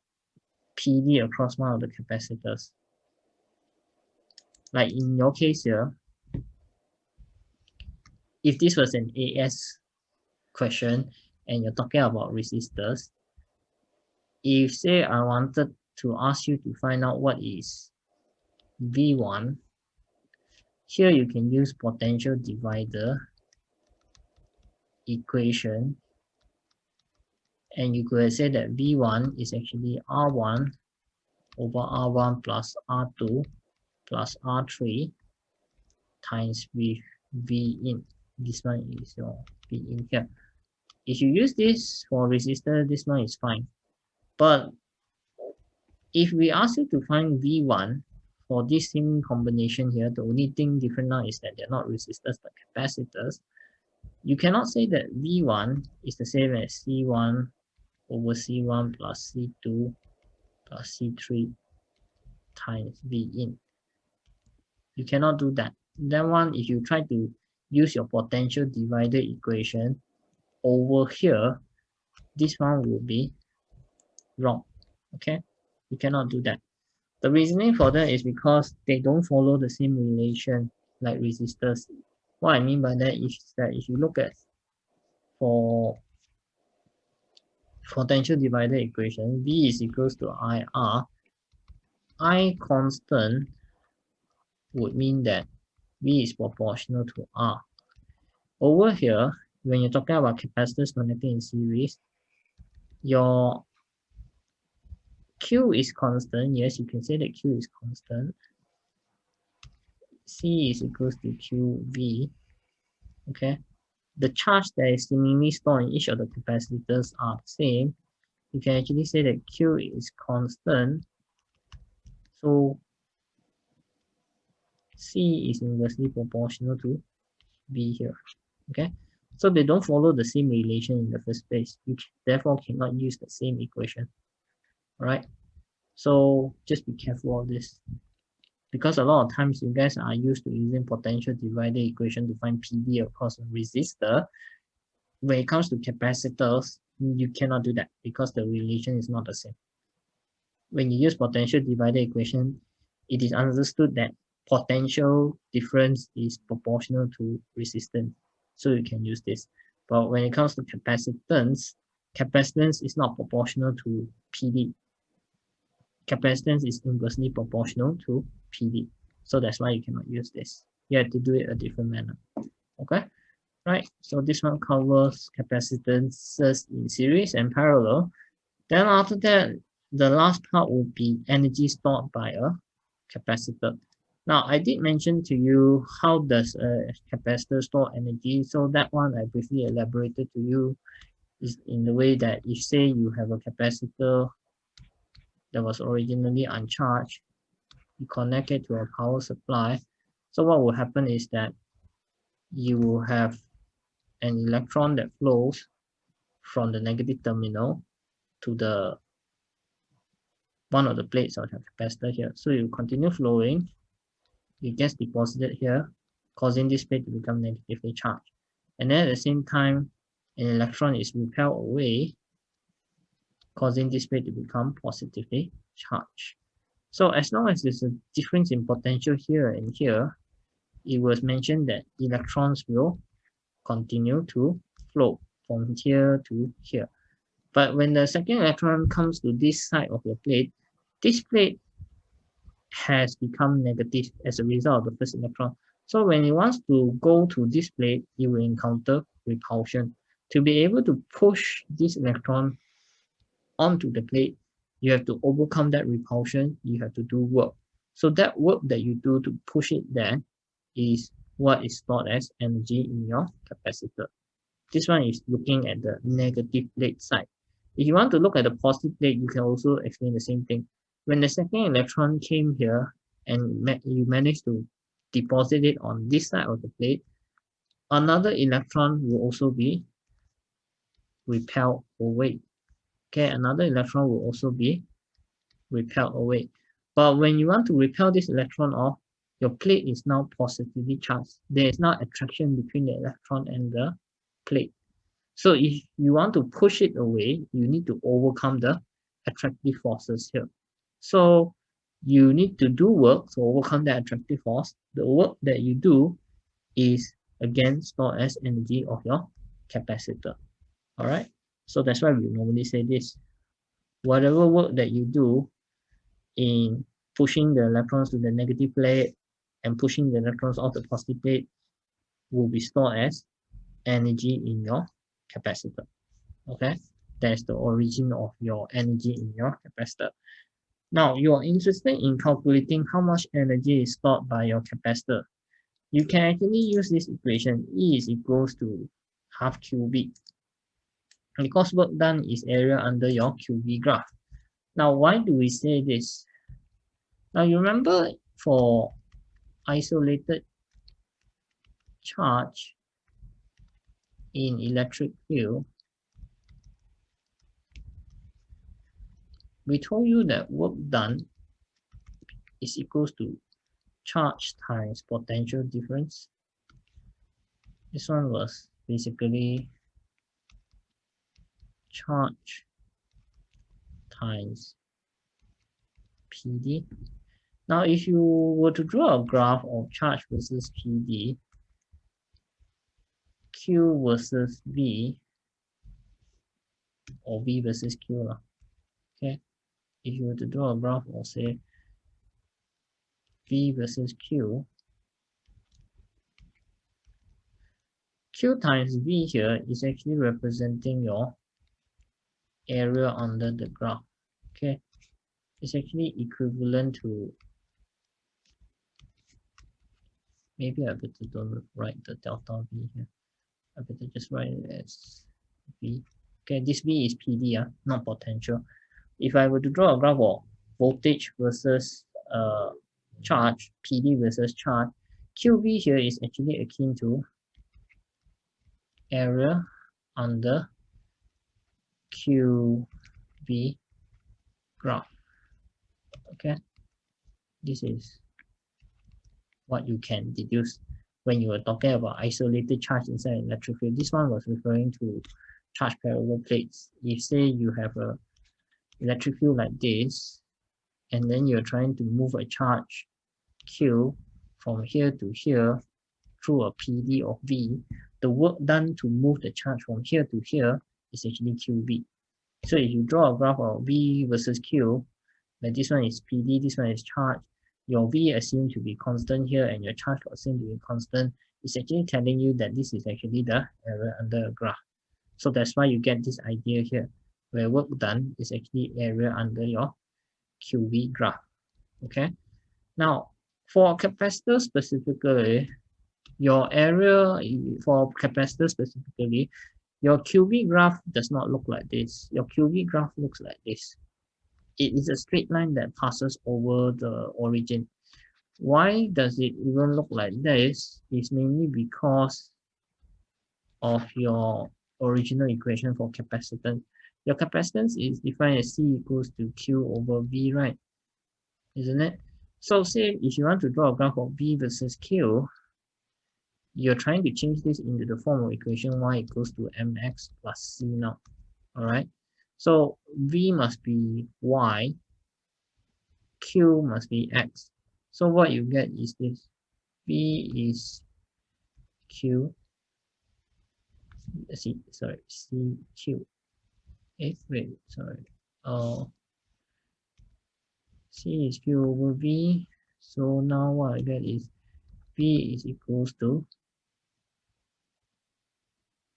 PD across one of the capacitors. Like in your case here, if this was an AS question and you're talking about resistors, if say I wanted to ask you to find out what is V1, here you can use potential divider equation, and you could say that V1 is actually R1 over R1 plus R2 plus R3 times with V in. This one is your V in here. If you use this for resistor, this one is fine. But if we ask you to find V1 for this same combination here, the only thing different now is that they're not resistors but capacitors. You cannot say that V1 is the same as C1 over C1 plus C2 plus C3 times V in. You cannot do that. That one, if you try to use your potential divider equation over here, this one will be wrong. Okay, you cannot do that. The reasoning for that is because they don't follow the same relation like resistors. What I mean by that is that if you look at for potential divider equation, V is equals to IR. I constant would mean that V is proportional to R. Over here, when you're talking about capacitors connecting in series, your Q is constant. Yes, you can say that Q is constant. C is equals to QV. Okay. The charge that is seemingly stored in each of the capacitors are the same. You can actually say that Q is constant. So C is inversely proportional to B here. Okay. So they don't follow the same relation in the first place. You therefore cannot use the same equation. Alright. So just be careful of this. Because a lot of times you guys are used to using potential divider equation to find PD across a resistor. When it comes to capacitors, you cannot do that because the relation is not the same. When you use potential divider equation, it is understood that potential difference is proportional to resistance. So you can use this. But when it comes to capacitance, capacitance is not proportional to PD. Capacitance is inversely proportional to PD. So that's why you cannot use this. You have to do it a different manner. Okay? Right. So this one covers capacitances in series and parallel. Then after that, the last part will be energy stored by a capacitor. Now, I did mention to you how does a capacitor store energy. So that one I briefly elaborated to you is in the way that if say you have a capacitor that was originally uncharged, you connect it to a power supply. So what will happen is that you will have an electron that flows from the negative terminal to the one of the plates of the capacitor here. So you continue flowing, it gets deposited here, causing this plate to become negatively charged. And then at the same time, an electron is repelled away, causing this plate to become positively charged. So as long as there's a difference in potential here and here, it was mentioned that electrons will continue to flow from here to here. But when the second electron comes to this side of the plate, this plate has become negative as a result of the first electron. So when it wants to go to this plate, it will encounter repulsion. To be able to push this electron onto the plate, you have to overcome that repulsion, you have to do work. So that work that you do to push it there is what is stored as energy in your capacitor. This one is looking at the negative plate side. If you want to look at the positive plate, you can also explain the same thing. When the second electron came here and you managed to deposit it on this side of the plate, another electron will also be repelled away. Okay, another electron will also be repelled away. But when you want to repel this electron off, your plate is now positively charged. There is now attraction between the electron and the plate. So if you want to push it away, you need to overcome the attractive forces here. So you need to do work to overcome the attractive force. The work that you do is again stored as energy of your capacitor. All right. So that's why we normally say this. Whatever work that you do in pushing the electrons to the negative plate and pushing the electrons off the positive plate will be stored as energy in your capacitor. Okay, that's the origin of your energy in your capacitor. Now, you're interested in calculating how much energy is stored by your capacitor. You can actually use this equation. E is equals to half QV. Because work done is area under your QV graph. Now, why do we say this? Now, you remember for isolated charge in electric field, we told you that work done is equals to charge times potential difference. This one was basically charge times PD. Now, if you were to draw a graph of charge versus PD, Q versus V, or V versus Q, okay? If you were to draw a graph of, say, V versus Q, Q times V here is actually representing your area under the graph, okay? It's actually equivalent to, maybe I better don't write the delta V here. I better just write it as V. Okay, this V is PD, not potential. If I were to draw a graph of voltage versus charge, PD versus charge, QV here is actually akin to area under QV graph. Okay, this is what you can deduce when you were talking about isolated charge inside an electric field. This one was referring to charge parallel plates. If say you have a electric field like this, and then you're trying to move a charge Q from here to here through a PD of V, the work done to move the charge from here to here is actually QV. So if you draw a graph of V versus Q, like this one is PD, this one is charge, your V assumed to be constant here and your charge assumed to be constant, it's actually telling you that this is actually the area under a graph. So that's why you get this idea here, where work done is actually area under your QV graph. Okay. Now, for capacitor specifically, your area for capacitor specifically, your QV graph does not look like this. Your QV graph looks like this. It is a straight line that passes over the origin. Why does it even look like this? It's mainly because of your original equation for capacitance. Your capacitance is defined as C equals to Q over V, right? Isn't it? So say if you want to draw a graph of V versus Q, you're trying to change this into the form of equation Y equals to mx plus C now. Alright? So V must be Y, Q must be X. So what you get is this. V is Q. C, sorry, CQ. Wait, sorry. C is Q over V. So now what I get is V is equals to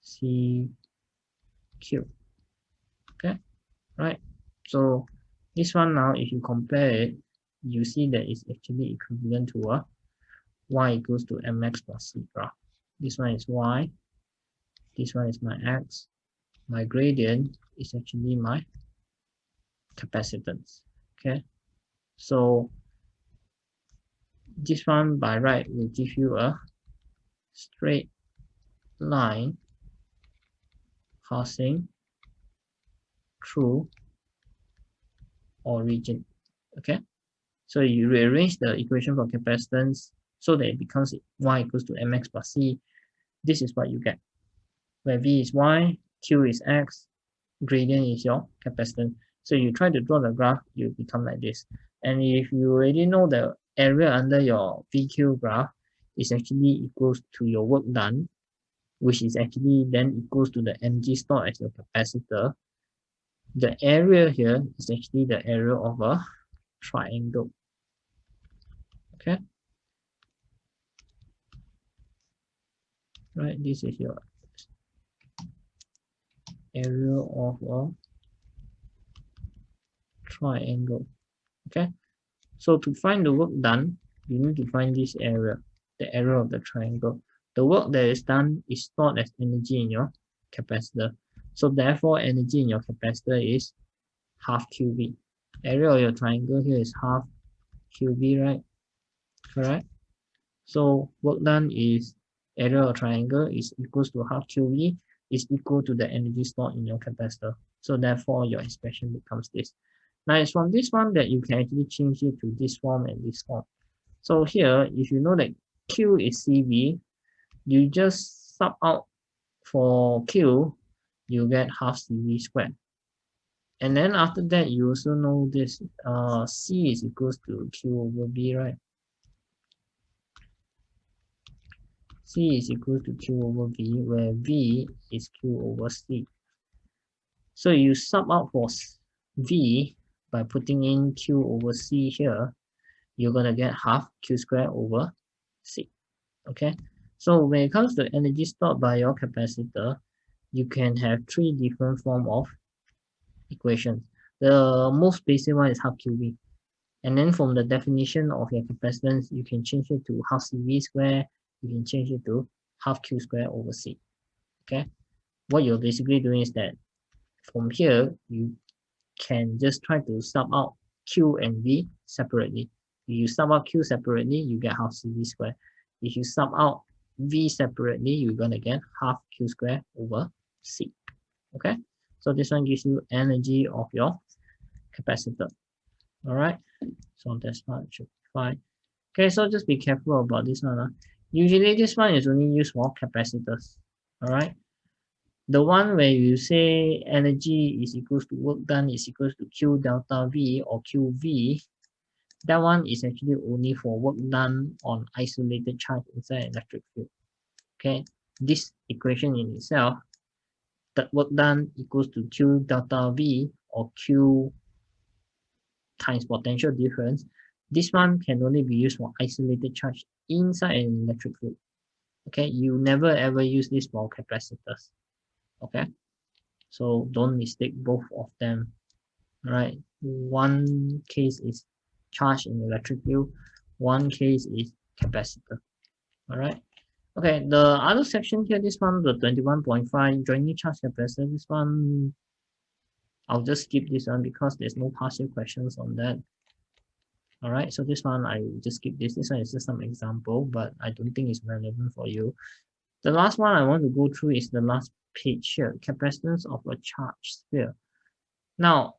CQ. Okay, right? So this one now, if you compare it, you see that it's actually equivalent to a Y equals to mx plus C graph. This one is Y. This one is my X. My gradient is actually my capacitance. Okay, so this one by right will give you a straight line passing through origin. Okay, so you rearrange the equation for capacitance so that it becomes Y equals to mx plus C. This is what you get, where V is Y, Q is X, gradient is your capacitance. So you try to draw the graph, you become like this. And if you already know the area under your VQ graph is actually equals to your work done, which is actually then equals to the energy stored as your capacitor, the area here is actually the area of a triangle. Okay, right, this is your area of a triangle. Okay, so to find the work done, you need to find this area, the area of the triangle. The work that is done is stored as energy in your capacitor. So therefore, energy in your capacitor is half QV. Area of your triangle here is half QV, right? Correct? So work done is area of triangle is equals to half QV is equal to the energy stored in your capacitor. So therefore, your expression becomes this. Now it's from this one that you can actually change it to this form and this form. So here, if you know that Q is CV, you just sub out for Q, you get half CV squared. And then after that, you also know this C is equals to Q over V, right? C is equal to Q over V, where V is Q over C. So you sub out for V by putting in Q over C here, you're going to get half Q squared over C. Okay, so when it comes to energy stored by your capacitor, you can have three different form of equations. The most basic one is half QV. And then from the definition of your capacitance, you can change it to half CV square, you can change it to half Q square over C. Okay, what you're basically doing is that from here, you can just try to sub out Q and V separately. If you sub out Q separately, you get half CV square. If you sub out V separately, you're going to get half Q square over C. Okay, so this one gives you energy of your capacitor. All right, so that's one should be fine. Okay, so just be careful about this one. Usually this one is only used for capacitors. All right, the one where you say energy is equals to work done is equals to Q delta V or QV, that one is actually only for work done on isolated charge inside an electric field. Okay, this equation in itself, that work done equals to Q delta V or Q times potential difference. This one can only be used for isolated charge inside an electric field. Okay, you never ever use this for capacitors. Okay, so don't mistake both of them. Right, one case is charge in electric field, one case is capacitor. All right, okay, the other section here, this one, the 21.5 jointly charged capacitor, this one I'll just skip this one because there's no partial questions on that. All right, so this one I will just skip this. This one is just some example, but I don't think it's relevant for you. The last one I want to go through is the last page here, capacitance of a charged sphere. Now,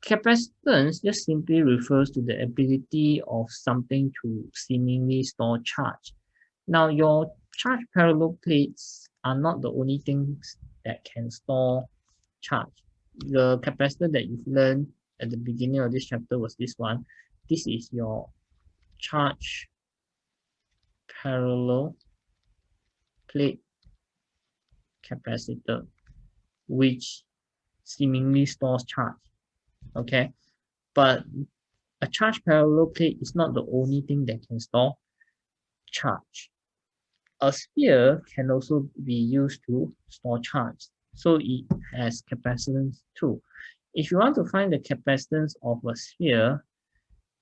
capacitance just simply refers to the ability of something to seemingly store charge. Now, your charge parallel plates are not the only things that can store charge. The capacitor that you've learned at the beginning of this chapter was this one. This is your charge parallel plate capacitor, which seemingly stores charge. Okay, but a charge parallel plate is not the only thing that can store charge. A sphere can also be used to store charge, so it has capacitance too. If you want to find the capacitance of a sphere,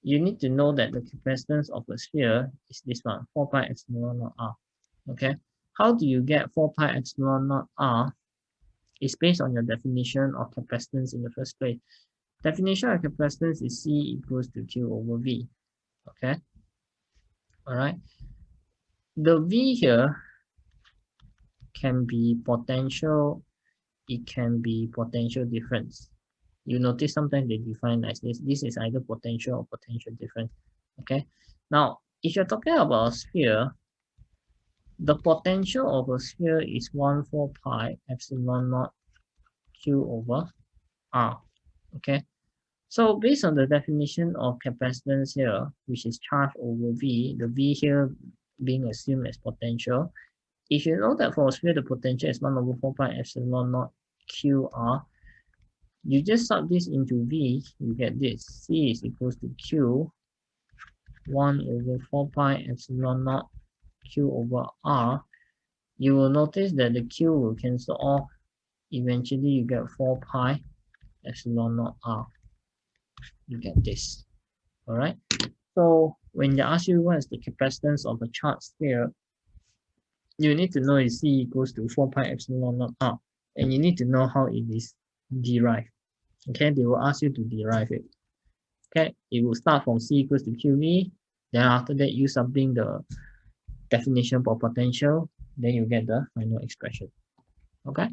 you need to know that the capacitance of a sphere is this one, 4 pi epsilon naught r. Okay, how do you get 4 pi epsilon naught r? It's based on your definition of capacitance in the first place. Definition of capacitance is C equals to Q over V. Okay, all right. The V here can be potential, it can be potential difference. You notice sometimes they define as this. This is either potential or potential difference. Okay, now if you're talking about a sphere, the potential of a sphere is 1/4 pi epsilon naught Q over R. Okay, so based on the definition of capacitance here, which is charge over V, the V here being assumed as potential, if you know that for a sphere the potential is 1/4 pi epsilon naught QR, you just sub this into V, you get this. C is equals to Q 1/4 pi epsilon naught Q over R. You will notice that the Q will cancel off. Eventually you get 4 pi epsilon naught R. You get this. Alright. So when they ask you what is the capacitance of a charged sphere, you need to know is C equals to 4 pi epsilon naught R. And you need to know how it is derived. Okay, they will ask you to derive it. Okay, it will start from C equals to QV. Then after that, you subbing the definition for potential. Then you get the final expression. Okay.